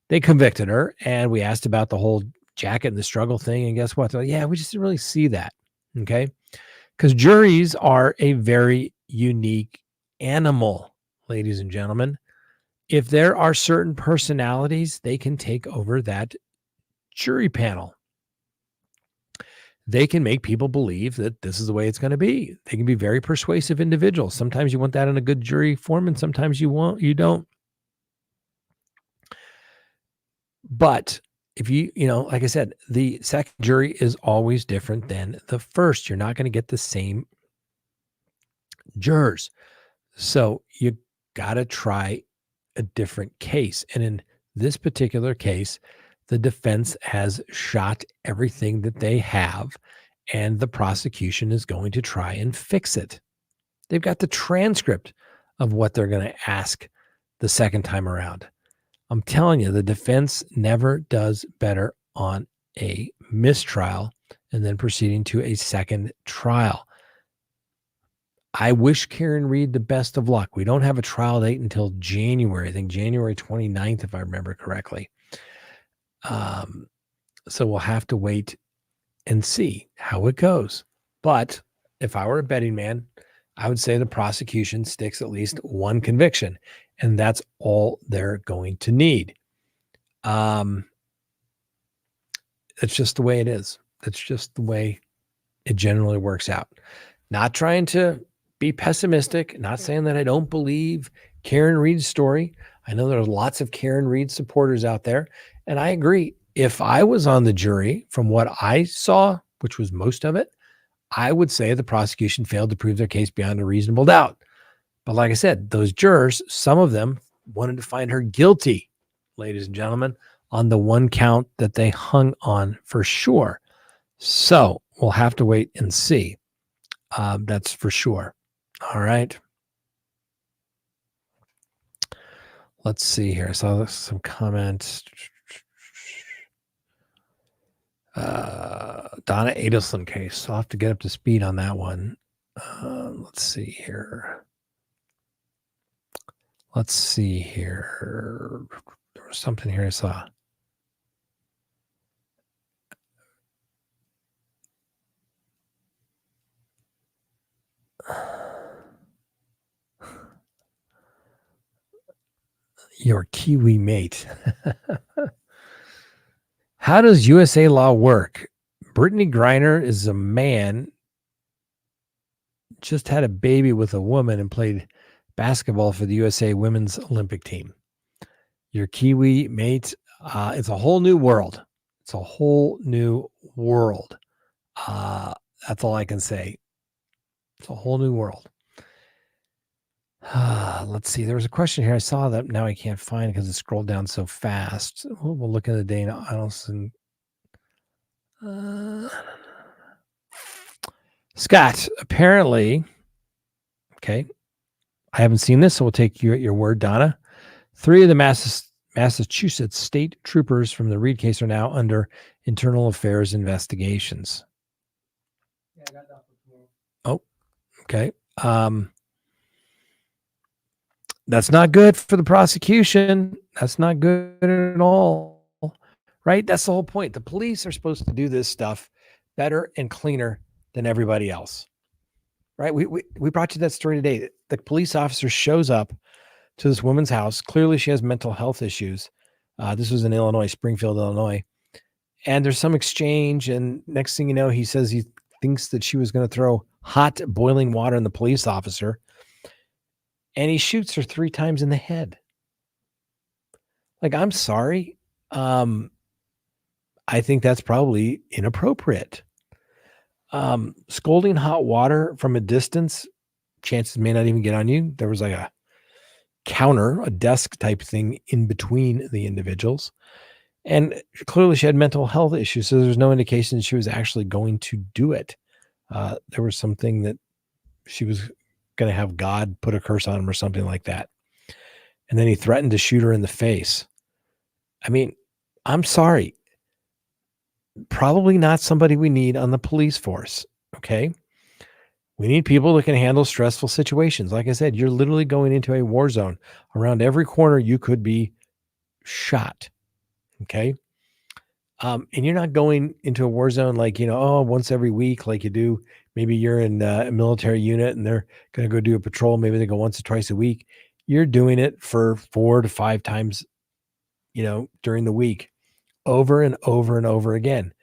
they convicted her, and we asked about the whole jacket and the struggle thing. And guess what? They're like, yeah, we just didn't really see that. Okay. Because juries are a very unique animal, ladies and gentlemen. If there are certain personalities, they can take over that jury panel. They can make people believe that this is the way it's going to be. They can be very persuasive individuals. Sometimes you want that in a good jury form, and sometimes you don't. But if like I said, the second jury is always different than the first. You're not going to get the same jurors. So you got to try a different case. And in this particular case, the defense has shot everything that they have, and the prosecution is going to try and fix it. They've got the transcript of what they're going to ask the second time around. I'm telling you, the defense never does better on a mistrial and then proceeding to a second trial. I wish Karen Reed the best of luck. We don't have a trial date until January, I think January 29th, if I remember correctly. So we'll have to wait and see how it goes. But if I were a betting man, I would say the prosecution sticks at least one conviction, and that's all they're going to need. It's just the way it is. That's just the way it generally works out. Not trying to be pessimistic, not saying that I don't believe Karen Reed's story. I know there's lots of Karen Reed supporters out there, and I agree. If I was on the jury, from what I saw, which was most of it, I would say the prosecution failed to prove their case beyond a reasonable doubt. But like I said, those jurors, some of them wanted to find her guilty, ladies and gentlemen, on the one count that they hung on for sure. So we'll have to wait and see. That's for sure. All right. Let's see here. I saw some comments. Donna Adelson case. I'll have to get up to speed on that one. Let's see here. There was something here I saw. Your Kiwi mate. How does USA law work? Brittany Griner is a man, just had a baby with a woman and played basketball for the USA women's Olympic team. Your Kiwi mate, it's a whole new world. It's a whole new world. That's all I can say. It's a whole new world. Let's see. There was a question here. I saw that. Now I can't find it because it scrolled down so fast. We'll look at the Dana Adelson. Scott, apparently, okay, I haven't seen this, so we'll take you at your word, Donna. 3 of the Massachusetts state troopers from the Reed case are now under internal affairs investigations. Yeah, I got that one. Oh, okay. That's not good for the prosecution. That's not good at all, right? That's the whole point. The police are supposed to do this stuff better and cleaner than everybody else, right? We brought you that story today. The police officer shows up to this woman's house. Clearly, she has mental health issues. This was in Illinois, Springfield, Illinois. And there's some exchange. And next thing you know, he says he thinks that she was going to throw hot boiling water on the police officer. And he shoots her 3 times in the head. Like, I'm sorry. I think that's probably inappropriate. Scolding hot water from a distance, chances may not even get on you. There was like a counter, a desk type thing in between the individuals. And clearly she had mental health issues. So there's no indication she was actually going to do it. There was something that she was going to have God put a curse on him or something like that. And then he threatened to shoot her in the face. I mean, I'm sorry. Probably not somebody we need on the police force. Okay. We need people that can handle stressful situations. Like I said, you're literally going into a war zone. Around every corner, you could be shot. Okay. And you're not going into a war zone like, once every week, like you do. Maybe you're in a military unit and they're going to go do a patrol. Maybe they go once or twice a week. You're doing it for 4 to 5 times, during the week, over and over and over again.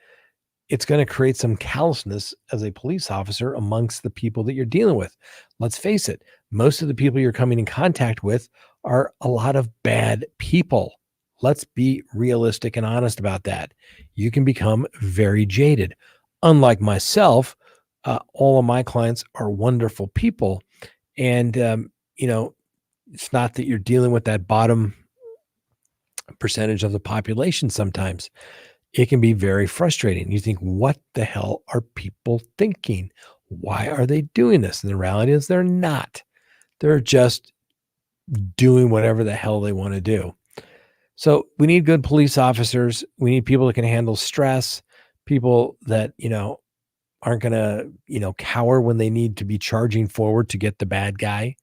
It's going to create some callousness as a police officer amongst the people that you're dealing with. Let's face it. Most of the people you're coming in contact with are a lot of bad people. Let's be realistic and honest about that. You can become very jaded. Unlike myself, all of my clients are wonderful people. And, it's not that you're dealing with that bottom percentage of the population sometimes. It can be very frustrating. You think, what the hell are people thinking? Why are they doing this? And the reality is they're not. They're just doing whatever the hell they want to do. So we need good police officers. We need people that can handle stress, people that, aren't going to, cower when they need to be charging forward to get the bad guy.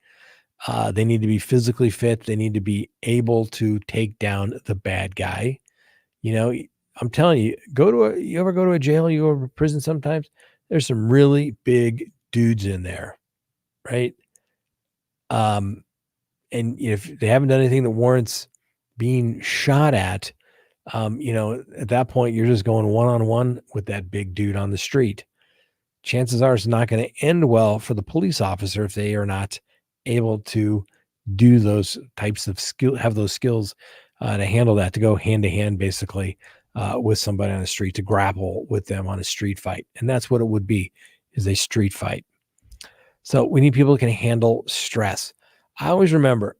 They need to be physically fit. They need to be able to take down the bad guy. You know, I'm telling you, you ever go to a jail, you go to prison sometimes, there's some really big dudes in there, right? Um, and if they haven't done anything that warrants being shot at, at that point, you're just going one-on-one with that big dude on the street. Chances are it's not going to end well for the police officer if they are not able to do those types of have those skills to handle that, to go hand to hand, basically, with somebody on the street, to grapple with them on a street fight. And that's what it would be, is a street fight. So we need people who can handle stress. I always remember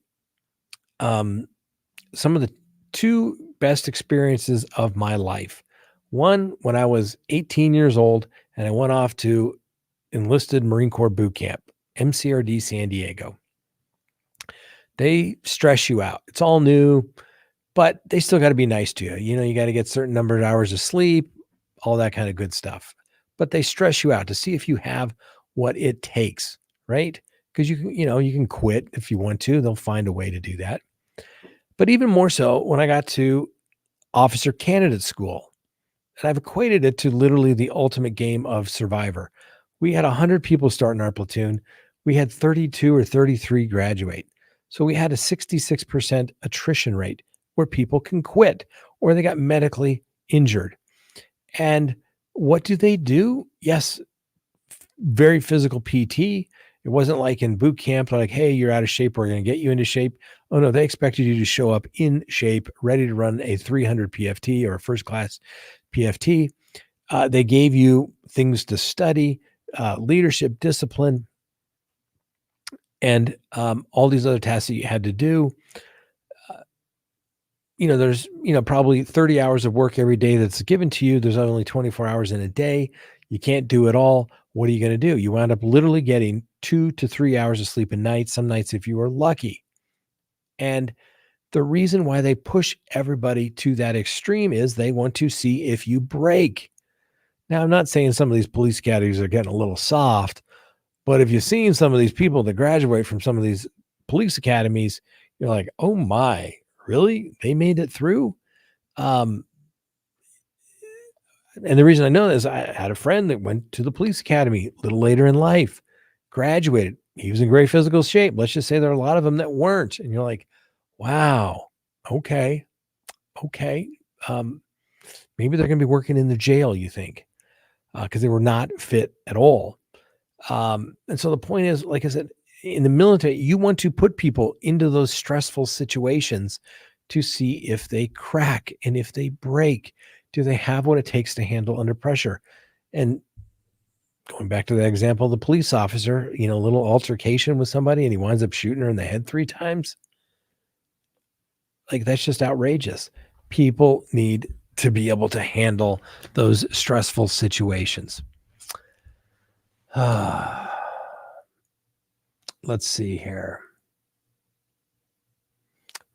some of the two best experiences of my life. One, when I was 18 years old and I went off to enlisted Marine Corps boot camp, MCRD San Diego. They stress you out. It's all new, but they still got to be nice to you. You got to get certain number of hours of sleep, all that kind of good stuff. But they stress you out to see if you have what it takes, right? Because you can quit if you want to. They'll find a way to do that. But even more so when I got to officer candidate school, and I've equated it to literally the ultimate game of Survivor. We had 100 people start in our platoon. We had 32 or 33 graduate. So we had a 66% attrition rate where people can quit or they got medically injured. And what do they do? Yes, very physical PT. It wasn't like in boot camp, like, hey, you're out of shape, we're going to get you into shape. Oh, no, they expected you to show up in shape, ready to run a 300 PFT or a first class PFT. They gave you things to study, leadership, discipline, and all these other tasks that you had to do. There's, probably 30 hours of work every day that's given to you. There's only 24 hours in a day. You can't do it all. What are you going to do? You wind up literally getting 2 to 3 hours of sleep a night, some nights if you are lucky. And the reason why they push everybody to that extreme is they want to see if you break. Now, I'm not saying some of these police academies are getting a little soft, but if you've seen some of these people that graduate from some of these police academies, you're like, oh my, really? They made it through? And the reason I know this, I had a friend that went to the police academy a little later in life, graduated. He was in great physical shape. Let's just say there are a lot of them that weren't. And you're like, wow, okay. Maybe they're going to be working in the jail, you think, because they were not fit at all. And so the point is, like I said, in the military, you want to put people into those stressful situations to see if they crack and if they break. Do they have what it takes to handle under pressure? And going back to that example, the police officer, a little altercation with somebody and he winds up shooting her in the head 3 times. Like, that's just outrageous. People need to be able to handle those stressful situations. Let's see here.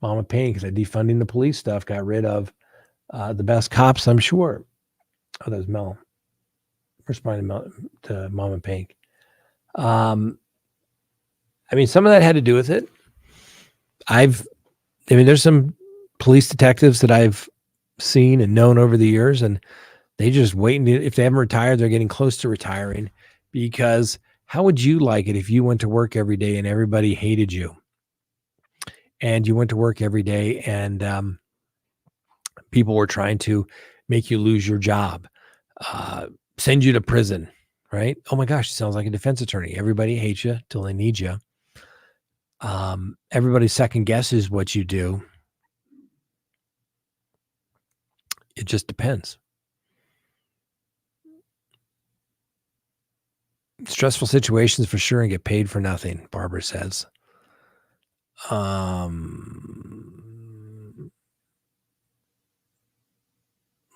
Mama Payne, because defunding the police stuff got rid of the best cops, I'm sure. Oh, that was Mel. Responding to Mama Pink. Some of that had to do with it. There's some police detectives that I've seen and known over the years, and they just waiting. If they haven't retired, they're getting close to retiring, because how would you like it if you went to work every day and everybody hated you? And you went to work every day and people were trying to make you lose your job, send you to prison, right? Oh my gosh, it sounds like a defense attorney. Everybody hates you till they need you. Everybody second guesses what you do. It just depends. Stressful situations for sure and get paid for nothing, Barbara says.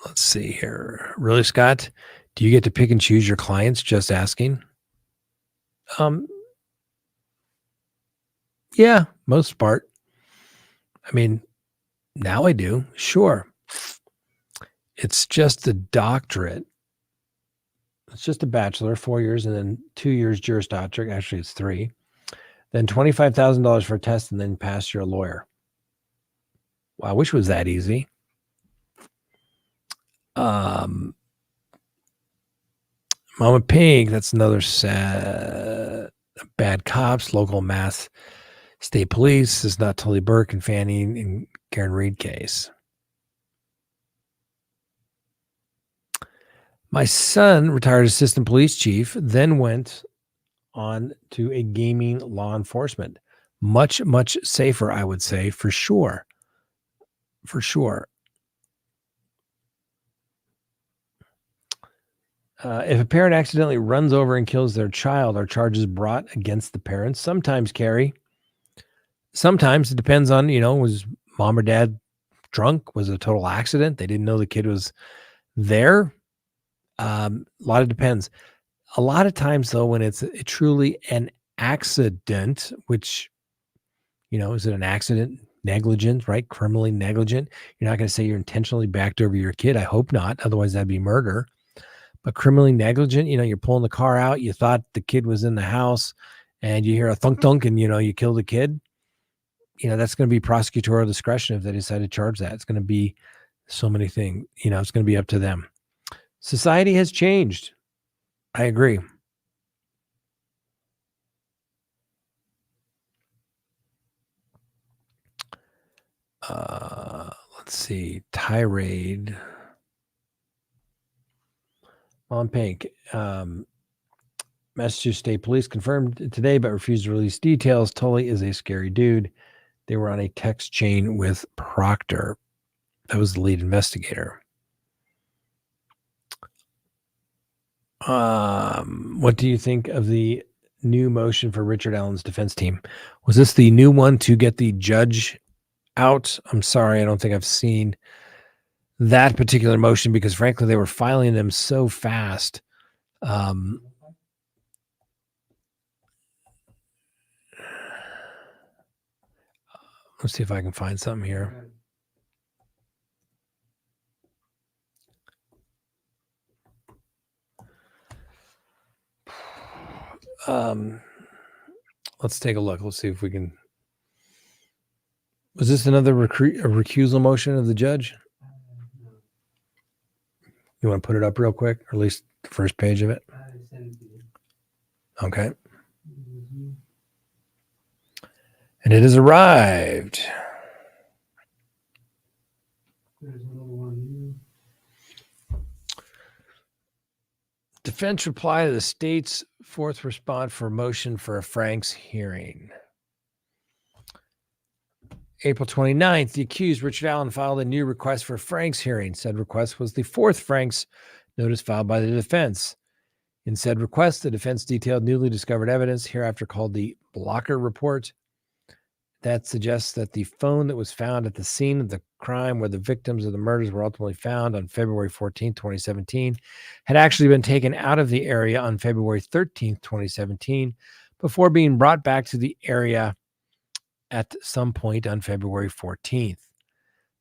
Let's see here. Really, Scott? Do you get to pick and choose your clients? Just asking. Yeah, most part. Now I do. Sure. It's just a doctorate. It's just a bachelor, 4 years, and then 2 years Juris Doctorate. Actually, it's 3. Then $25,000 for a test, and then pass, you're a lawyer. Wow, I wish it was that easy. Mama Pig, that's another sad. Bad Cops, local Mass State Police is not Tully Burke and Fannie and Karen Reed case. My son, retired assistant police chief, then went on to a gaming law enforcement. Much, much safer, I would say, for sure. For sure. If a parent accidentally runs over and kills their child, are charges brought against the parents? Sometimes, Carrie. Sometimes it depends on, was mom or dad drunk? Was it a total accident? They didn't know the kid was there. A lot of depends. A lot of times, though, when it's truly an accident, which, is it an accident? Negligent, right? Criminally negligent. You're not going to say you're intentionally backed over your kid. I hope not. Otherwise, that'd be murder. But criminally negligent, you're pulling the car out. You thought the kid was in the house and you hear a thunk thunk and, you kill the kid. That's going to be prosecutorial discretion if they decide to charge that. It's going to be so many things. It's going to be up to them. Society has changed. I agree. Let's see. Tirade. On Pink. Massachusetts State Police confirmed today but refused to release details. Tully is a scary dude. They were on a text chain with Proctor. That was the lead investigator. What do you think of the new motion for Richard Allen's defense team? Was this the new one to get the judge out? I'm sorry, I don't think I've seen that particular motion because, frankly, they were filing them so fast. Let's see if I can find something here. Let's take a look. Let's see if we can. Was this another recusal motion of the judge? You want to put it up real quick, or at least the first page of it? Okay. And it has arrived. Defense reply to the state's fourth response for motion for a Franks hearing. April 29th, the accused, Richard Allen, filed a new request for a Franks hearing. Said request was the fourth Franks notice filed by the defense. In said request, the defense detailed newly discovered evidence, hereafter called the Blocker Report, that suggests that the phone that was found at the scene of the crime where the victims of the murders were ultimately found on February 14, 2017, had actually been taken out of the area on February 13, 2017, before being brought back to the area at some point on February 14th.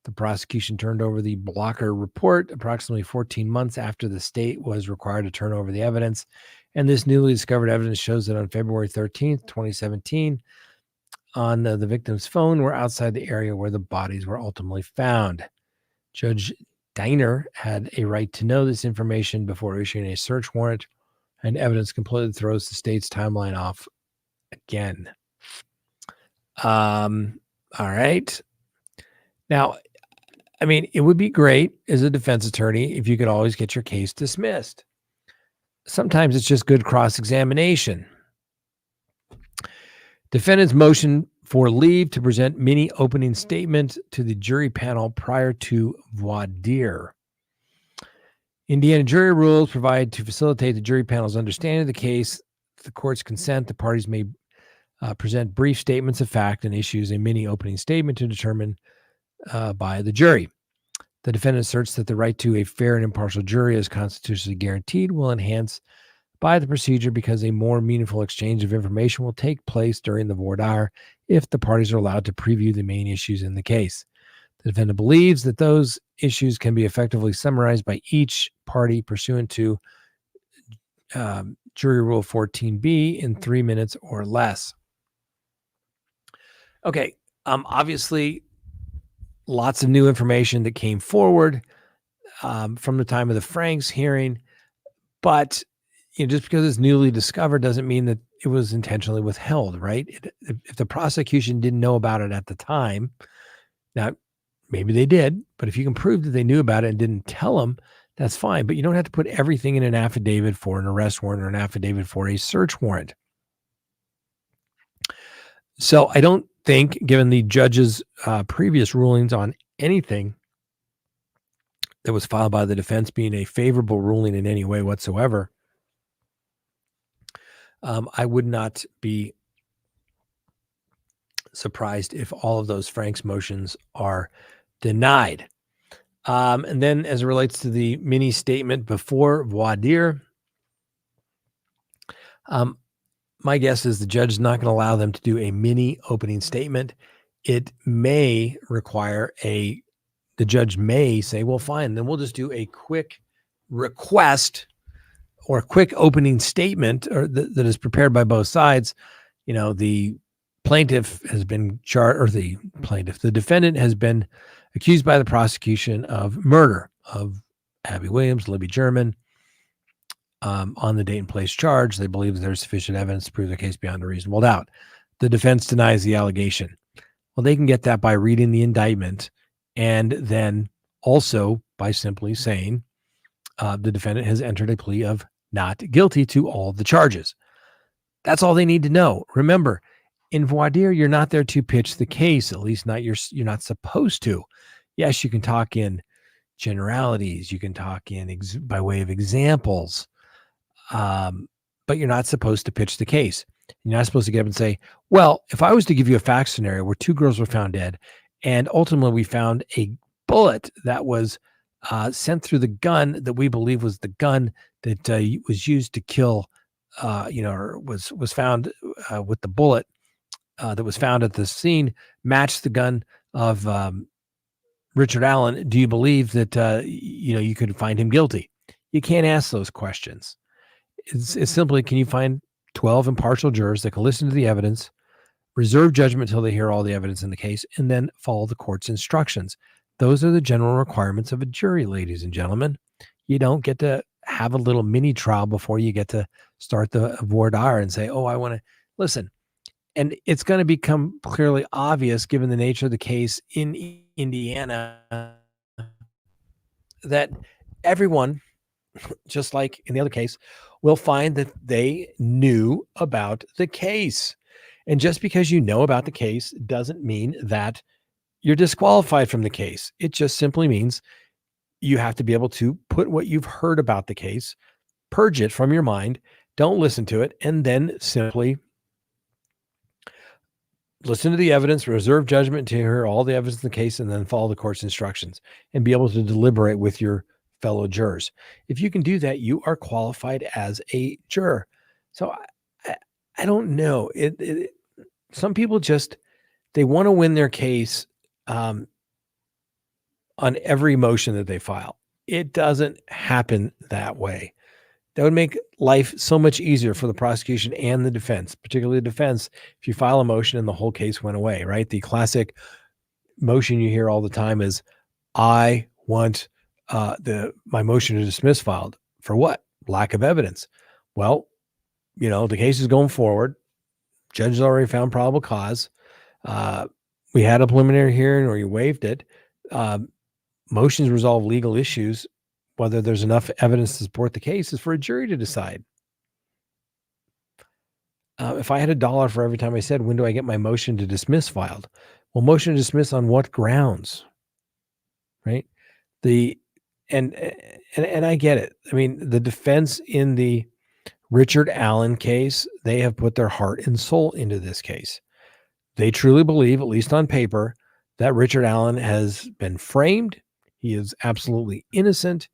The prosecution turned over the Blocker Report approximately 14 months after the state was required to turn over the evidence, and this newly discovered evidence shows that on February 13th, 2017, on the victim's phone were outside the area where the bodies were ultimately found. Judge Diner had a right to know this information before issuing a search warrant, and evidence completely throws the state's timeline off again. All right. Now, I mean, it would be great as a defense attorney if you could always get your case dismissed. Sometimes it's just good cross-examination. Defendant's motion for leave to present mini opening statement to the jury panel prior to voir dire. Indiana jury rules provide to facilitate the jury panel's understanding of the case. With the court's consent, the parties may present brief statements of fact and issues a mini opening statement to determine by the jury. The defendant asserts that the right to a fair and impartial jury is constitutionally guaranteed will enhance by the procedure because a more meaningful exchange of information will take place during the voir dire if the parties are allowed to preview the main issues in the case. The defendant believes that those issues can be effectively summarized by each party pursuant to Jury Rule 14B in 3 minutes or less. Okay, obviously, lots of new information that came forward from the time of the Franks hearing, but just because it's newly discovered doesn't mean that it was intentionally withheld, right? If the prosecution didn't know about it at the time, now maybe they did, but if you can prove that they knew about it and didn't tell them, that's fine. But you don't have to put everything in an affidavit for an arrest warrant or an affidavit for a search warrant. So I don't think, given the judge's previous rulings on anything that was filed by the defense being a favorable ruling in any way whatsoever, I would not be surprised if all of those Franks motions are denied. And then as it relates to the mini statement before voir dire, my guess is the judge is not going to allow them to do a mini opening statement. It may require the judge may say, well, fine, then we'll just do a quick request or a quick opening statement that is prepared by both sides. The plaintiff has been charged, or the defendant has been accused by the prosecution of murder of Abby Williams, Libby German, on the date and place charge. They believe that there's sufficient evidence to prove their case beyond a reasonable doubt. The defense denies the allegation. Well, they can get that by reading the indictment and then also by simply saying the defendant has entered a plea of not guilty to all the charges. That's all they need to know. Remember, in voir dire, you're not there to pitch the case, at least you're not supposed to. Yes, you can talk in generalities. You can talk in by way of examples. But you're not supposed to pitch the case. You're not supposed to get up and say, well, if I was to give you a fact scenario where 2 girls were found dead, and ultimately we found a bullet that was sent through the gun that we believe was the gun that was used to kill, or was found with the bullet that was found at the scene, matched the gun of Richard Allen. Do you believe that, you could find him guilty? You can't ask those questions. It's simply, can you find 12 impartial jurors that can listen to the evidence, reserve judgment until they hear all the evidence in the case, and then follow the court's instructions? Those are the general requirements of a jury, ladies and gentlemen. You don't get to have a little mini trial before you get to start the voir dire and say, oh, I want to listen. And it's going to become clearly obvious, given the nature of the case in Indiana, that everyone, just like in the other case, will find that they knew about the case. And just because you know about the case doesn't mean that you're disqualified from the case. It just simply means you have to be able to put what you've heard about the case, purge it from your mind, don't listen to it, and then simply listen to the evidence, reserve judgment to hear all the evidence in the case, and then follow the court's instructions and be able to deliberate with your fellow jurors. If you can do that, you are qualified as a juror. So I don't know. Some people they want to win their case on every motion that they file. It doesn't happen that way. That would make life so much easier for the prosecution and the defense, particularly the defense, if you file a motion and the whole case went away, right? The classic motion you hear all the time is, I want my motion to dismiss filed. For what? Lack of evidence. Well, the case is going forward. Judge has already found probable cause. We had a preliminary hearing, or you waived it. Motions resolve legal issues. Whether there's enough evidence to support the case is for a jury to decide. If I had $1 for every time I said, when do I get my motion to dismiss filed? Well, motion to dismiss on what grounds? Right? And I get it. I mean, the defense in the Richard Allen case, they have put their heart and soul into this case. They truly believe, at least on paper, that Richard Allen has been framed. He is absolutely innocent.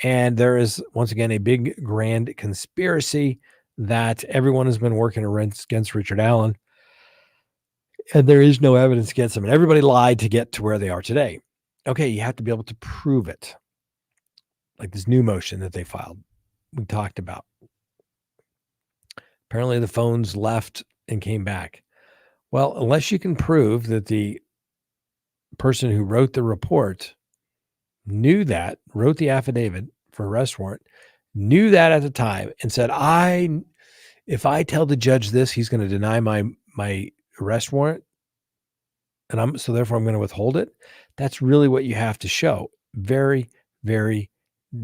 And there is, once again, a big, grand conspiracy that everyone has been working against Richard Allen. And there is no evidence against him. And everybody lied to get to where they are today. Okay, you have to be able to prove it. Like this new motion that they filed, we talked about. Apparently the phones left and came back. Well, unless you can prove that the person who wrote the report knew that, wrote the affidavit for arrest warrant, knew that at the time and said, if I tell the judge this, he's going to deny my arrest warrant, and therefore I'm going to withhold it. That's really what you have to show. Very, very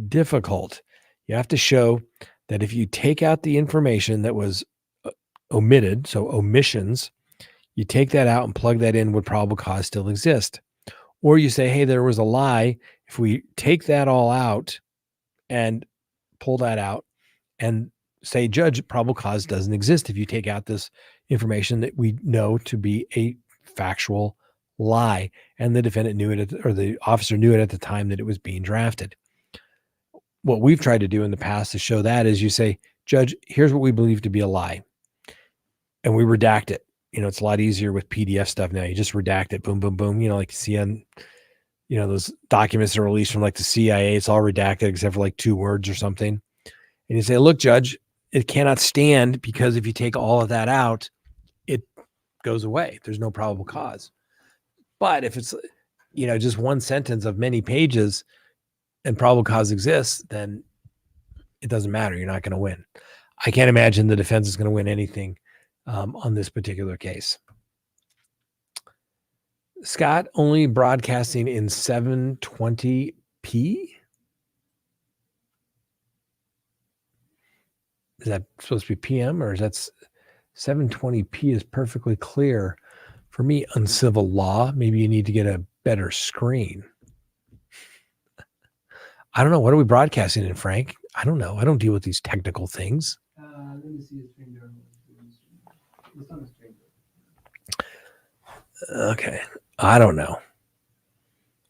difficult. You have to show that if you take out the information that was omitted, so omissions, you take that out and plug that in, would probable cause still exist? Or you say, hey, there was a lie. If we take that all out and pull that out and say, judge, probable cause doesn't exist if you take out this information that we know to be a factual lie, and the defendant knew it, or the officer knew it at the time that it was being drafted. What we've tried to do in the past to show that is you say, judge, here's what we believe to be a lie, and we redact it. It's a lot easier with PDF stuff now. You just redact it, boom, boom, boom. Like you see on, those documents that are released from like the CIA, it's all redacted except for like 2 words or something. And you say, look, judge, it cannot stand because if you take all of that out, it goes away. There's no probable cause. But if it's, just one sentence of many pages and probable cause exists, then it doesn't matter. You're not going to win. I can't imagine the defense is going to win anything on this particular case. Scott, only broadcasting in 720p? Is that supposed to be PM, or is that 720p is perfectly clear for me? Uncivil law. Maybe you need to get a better screen. I don't know. What are we broadcasting in, Frank? I don't know. I don't deal with these technical things. Let me see a stranger. It's not a stranger. Okay. I don't know.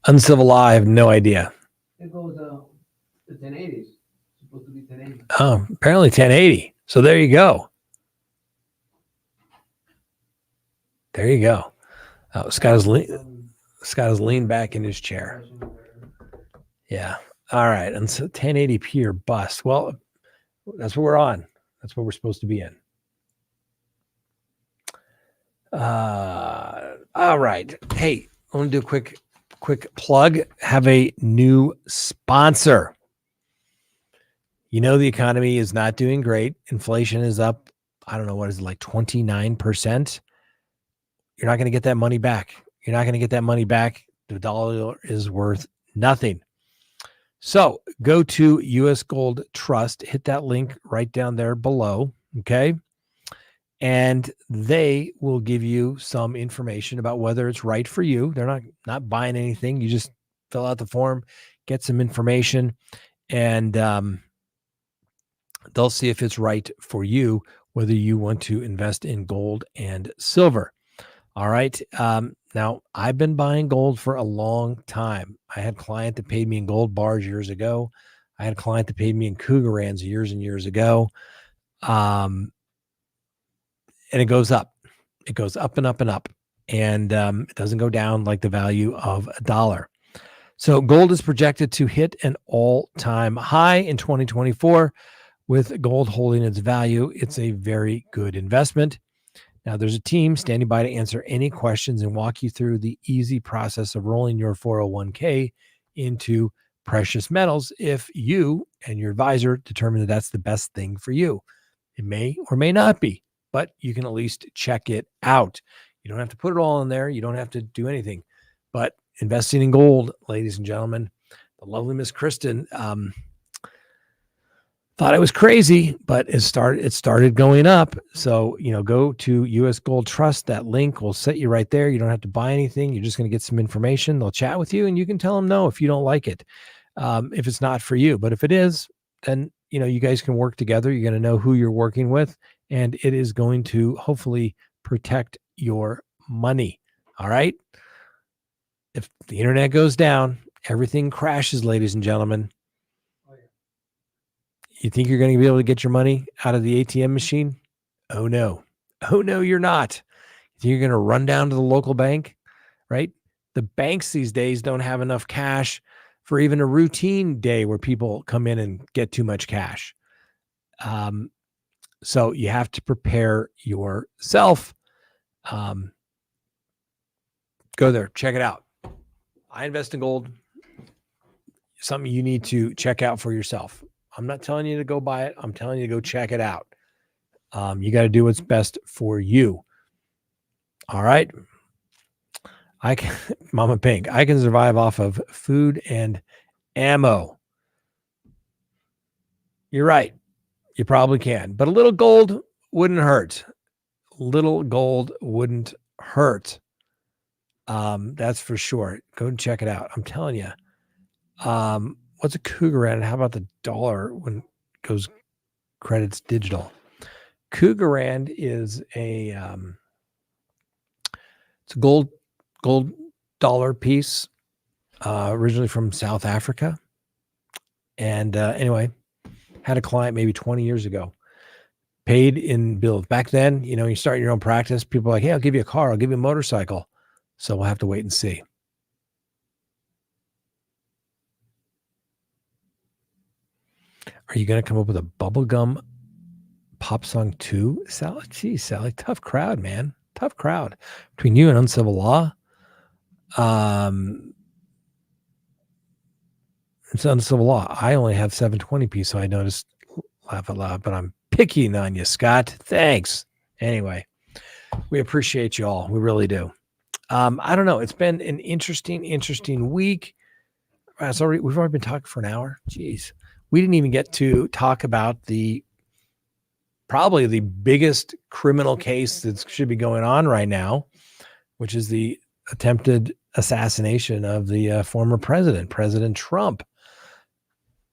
Uncivil law, I have no idea. It goes the 1080s. It's supposed to be 1080. Oh, apparently 1080. So there you go. There you go. Oh, Scott has leaned back in his chair. Yeah. All right. And so 1080p or bust. Well, that's what we're on. That's what we're supposed to be in. All right. Hey, I want to do a quick plug. Have a new sponsor. The economy is not doing great. Inflation is up. I don't know, what is it, like 29%? You're not going to get that money back. You're not going to get that money back. The dollar is worth nothing. So go to US Gold Trust, hit that link right down there below. Okay. And they will give you some information about whether it's right for you. They're not buying anything. You just fill out the form, get some information, and they'll see if it's right for you, whether you want to invest in gold and silver. All right. Now, I've been buying gold for a long time. I had a client that paid me in gold bars years ago. I had a client that paid me in Cougarans years and years ago. And it goes up. It goes up and up and up. And it doesn't go down like the value of a dollar. So gold is projected to hit an all-time high in 2024. With gold holding its value, it's a very good investment. Now, there's a team standing by to answer any questions and walk you through the easy process of rolling your 401k into precious metals if you and your advisor determine that that's the best thing for you. It may or may not be, but you can at least check it out. You don't have to put it all in there. You don't have to do anything. But investing in gold, ladies and gentlemen, the lovely Miss Kristen thought it was crazy, but it started going up. So, go to US Gold Trust. That link will set you right there. You don't have to buy anything. You're just going to get some information. They'll chat with you and you can tell them no if you don't like it, if it's not for you. But if it is, then, you guys can work together. You're going to know who you're working with, and it is going to hopefully protect your money. All right. If the internet goes down, everything crashes, ladies and gentlemen. You think you're going to be able to get your money out of the ATM machine? Oh, no. Oh, no, you're not. You think you're going to run down to the local bank, right? The banks these days don't have enough cash for even a routine day where people come in and get too much cash. So you have to prepare yourself. Go there, check it out. I invest in gold. Something you need to check out for yourself. I'm not telling you to go buy it. I'm telling you to go check it out. You got to do what's best for you. All right. Mama Pink, I can survive off of food and ammo. You're right. You probably can, but a little gold wouldn't hurt. Little gold wouldn't hurt. That's for sure. Go and check it out. I'm telling you. What's a Cougar and how about the dollar when it goes credits digital? Cougar Rand is a it's a gold dollar piece, originally from South Africa. And anyway, had a client maybe 20 years ago, paid in bills. Back then, you start your own practice. People are like, hey, I'll give you a car. I'll give you a motorcycle. So we'll have to wait and see. Are you going to come up with a bubblegum pop song too, Sally? Geez, Sally, tough crowd, man. Tough crowd. Between you and uncivil law. It's uncivil law. I only have 720p, so I noticed laugh out loud, but I'm picking on you, Scott. Thanks. Anyway, we appreciate you all. We really do. I don't know. It's been an interesting week. We've already been talking for an hour. Jeez. We didn't even get to talk about probably the biggest criminal case that should be going on right now, which is the attempted assassination of the former president, President Trump.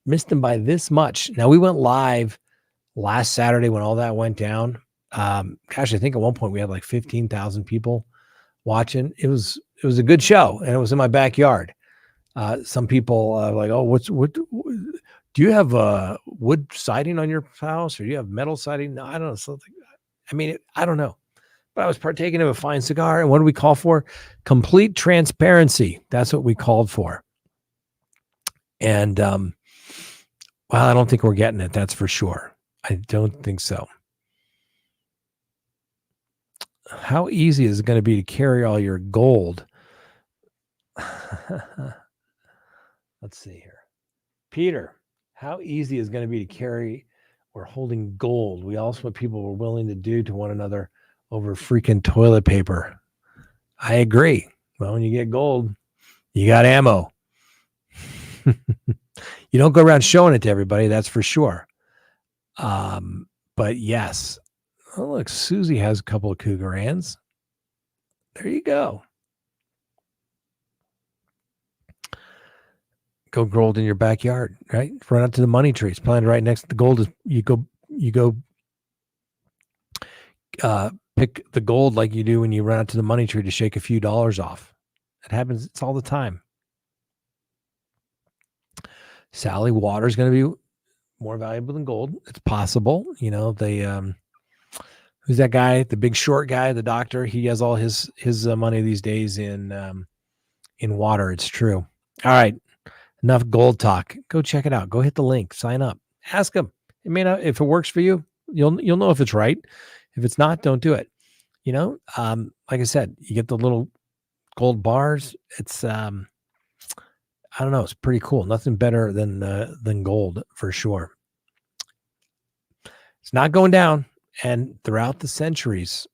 Missed him by this much. Now, we went live last Saturday when all that went down. Gosh, I think at one point we had like 15,000 people watching. It was a good show, and it was in my backyard. Some people are like, oh, what do you have wood siding on your house, or do you have metal siding? No, I don't know. Something. I mean, I don't know. But I was partaking of a fine cigar, and what do we call for? Complete transparency. That's what we called for. And well, I don't think we're getting it. That's for sure. I don't think so. How easy is it going to be to carry all your gold? Let's see here. Peter, how easy is it going to be to carry or holding gold? We also what people were willing to do to one another over freaking toilet paper. I agree. Well, when you get gold, you got ammo. You don't go around showing it to everybody, that's for sure. But yes. Oh, look, Susie has a couple of Cougar hands. There you go. Go gold in your backyard, right? Run out to the money tree. It's planted right next to the gold. You go pick the gold like you do when you run out to the money tree to shake a few dollars off. It happens. It's all the time. Sally, water is going to be more valuable than gold. It's possible. Who's that guy? The big short guy, the doctor. He has all his money these days in water. It's true. All right. Enough gold talk. Go check it out. Go hit the link. Sign up. Ask him. It may not. If it works for you, you'll know if it's right. If it's not, don't do it. Like I said, you get the little gold bars. It's I don't know. It's pretty cool. Nothing better than gold for sure. It's not going down. And throughout the centuries,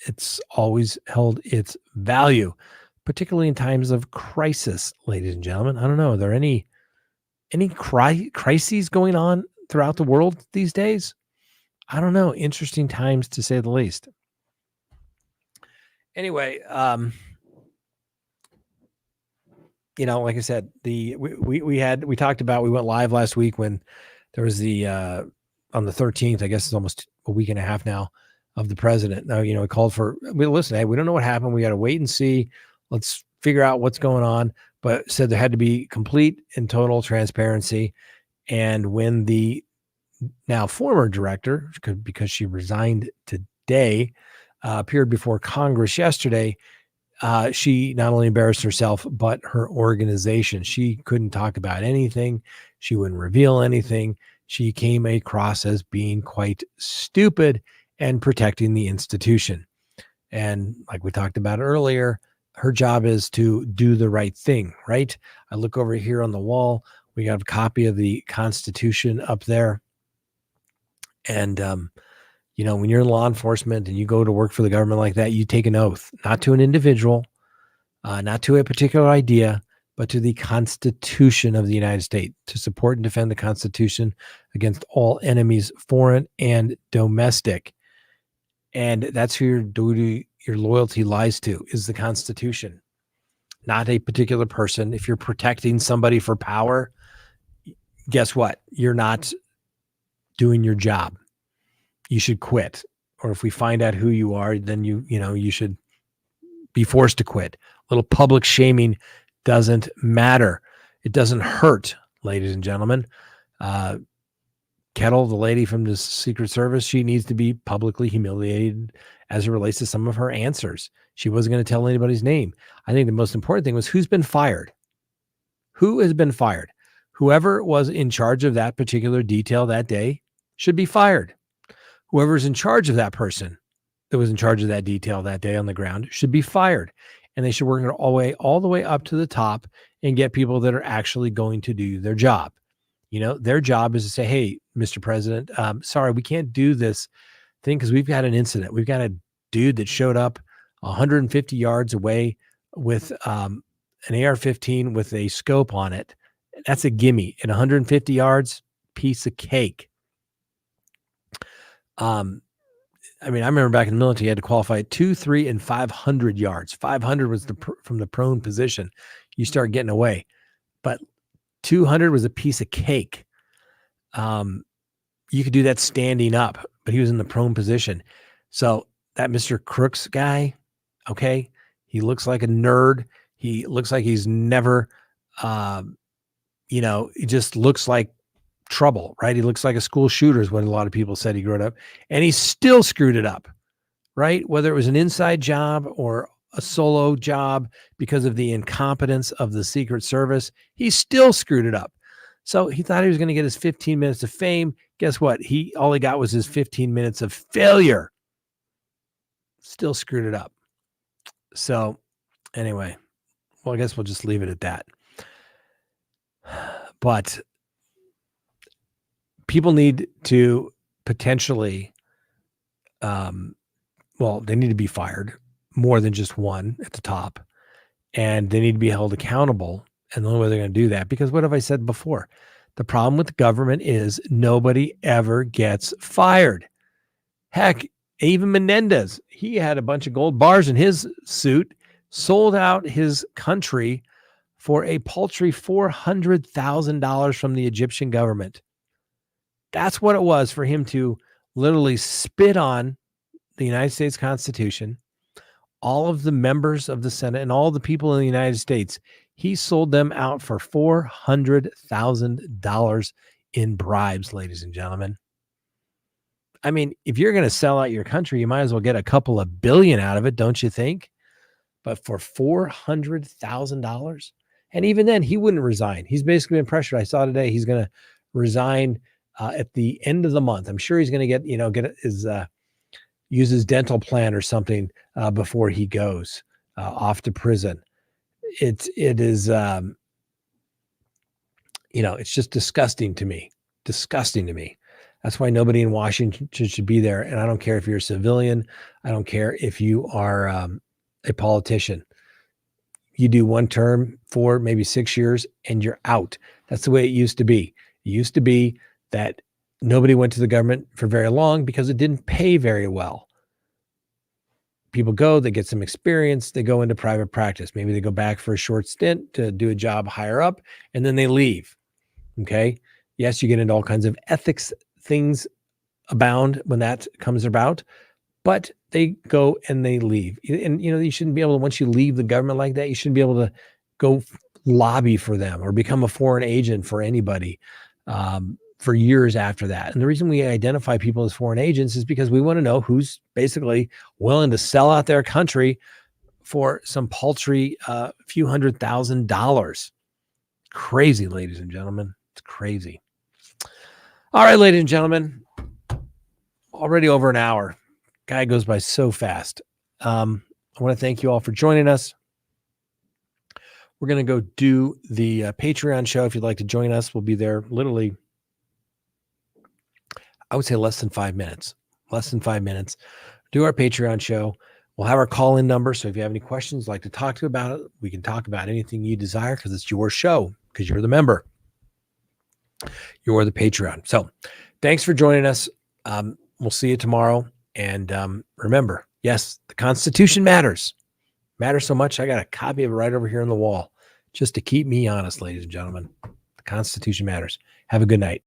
it's always held its value, particularly in times of crisis, ladies and gentlemen. I don't know. Are there any crises going on throughout the world these days? I don't know. Interesting times, to say the least. Anyway, like I said, we talked about, we went live last week when there was on the 13th, I guess it's almost a week and a half now, of the president. Now, we called for, listen, hey, we don't know what happened. We got to wait and see. Let's figure out what's going on. But said there had to be complete and total transparency. And when the now former director, because she resigned today, appeared before Congress yesterday, she not only embarrassed herself, but her organization. She couldn't talk about anything. She wouldn't reveal anything. She came across as being quite stupid and protecting the institution. And like we talked about earlier, her job is to do the right thing, right? I look over here on the wall. We got a copy of the Constitution up there. And, when you're in law enforcement and you go to work for the government like that, you take an oath, not to an individual, not to a particular idea, but to the Constitution of the United States, to support and defend the Constitution against all enemies, foreign and domestic. And that's who your duty, your loyalty lies to, is the Constitution, not a particular person. If you're protecting somebody for power, guess what? You're not doing your job. You should quit. Or if we find out who you are, then you should be forced to quit. A little public shaming doesn't matter. It doesn't hurt, ladies and gentlemen. Kettle, the lady from the Secret Service, she needs to be publicly humiliated as it relates to some of her answers. She wasn't going to tell anybody's name. I think the most important thing was who's been fired. Who has been fired? Whoever was in charge of that particular detail that day should be fired. Whoever's in charge of that person that was in charge of that detail that day on the ground should be fired. And they should work all the way up to the top and get people that are actually going to do their job. Their job is to say, hey, Mr. President, sorry, we can't do this thing because we've got an incident. We've got a dude that showed up 150 yards away with an AR-15 with a scope on it. That's a gimme. At 150 yards, piece of cake. I remember back in the military, you had to qualify at 2, 3, and 500 yards. 500 was from the prone position. You start getting away. But 200 was a piece of cake. You could do that standing up, but he was in the prone position. So that Mr. Crooks guy, okay, he looks like a nerd. He looks like he's never, he just looks like trouble, right? He looks like a school shooter is what a lot of people said he grew up, and he still screwed it up, right? Whether it was an inside job or a solo job because of the incompetence of the Secret Service, he still screwed it up. So he thought he was going to get his 15 minutes of fame. Guess what? All he got was his 15 minutes of failure. Still screwed it up. So anyway, well, I guess we'll just leave it at that. But people need to potentially, they need to be fired, more than just one at the top, and they need to be held accountable. And the only way they're going to do that, because what have I said before? The problem with the government is nobody ever gets fired. Heck, even Menendez, he had a bunch of gold bars in his suit, sold out his country for a paltry $400,000 from the Egyptian government. That's what it was for him to literally spit on the United States Constitution, all of the members of the Senate, and all the people in the United States. He sold them out for $400,000 in bribes, ladies and gentlemen. I mean, if you're going to sell out your country, you might as well get a couple of billion out of it, don't you think? But for $400,000? And even then, he wouldn't resign. He's basically been pressured. I saw today he's going to resign at the end of the month. I'm sure he's going to get his use his dental plan or something before he goes off to prison. It is it's just disgusting to me. Disgusting to me. That's why nobody in Washington should be there. And I don't care if you're a civilian. I don't care if you are a politician. You do one term for maybe 6 years and you're out. That's the way it used to be. It used to be that nobody went to the government for very long because it didn't pay very well. People go, they get some experience, they go into private practice. Maybe they go back for a short stint to do a job higher up, and then they leave. Okay. Yes, you get into all kinds of ethics things abound when that comes about, but they go and they leave. And, you shouldn't be able to, once you leave the government like that, you shouldn't be able to go lobby for them or become a foreign agent for anybody for years after that. And the reason we identify people as foreign agents is because we want to know who's basically willing to sell out their country for some paltry few $100,000. Crazy, ladies and gentlemen. It's crazy. All right, ladies and gentlemen, already over an hour. Guy goes by so fast. I want to thank you all for joining us. We're going to go do the Patreon show. If you'd like to join us, we'll be there literally, I would say less than 5 minutes. Less than 5 minutes. Do our Patreon show. We'll have our call-in number. So if you have any questions, like to talk to about it, we can talk about anything you desire because it's your show, because you're the member. You're the Patreon. So thanks for joining us. We'll see you tomorrow. And remember, yes, the Constitution matters. Matters so much. I got a copy of it right over here on the wall just to keep me honest, ladies and gentlemen. The Constitution matters. Have a good night.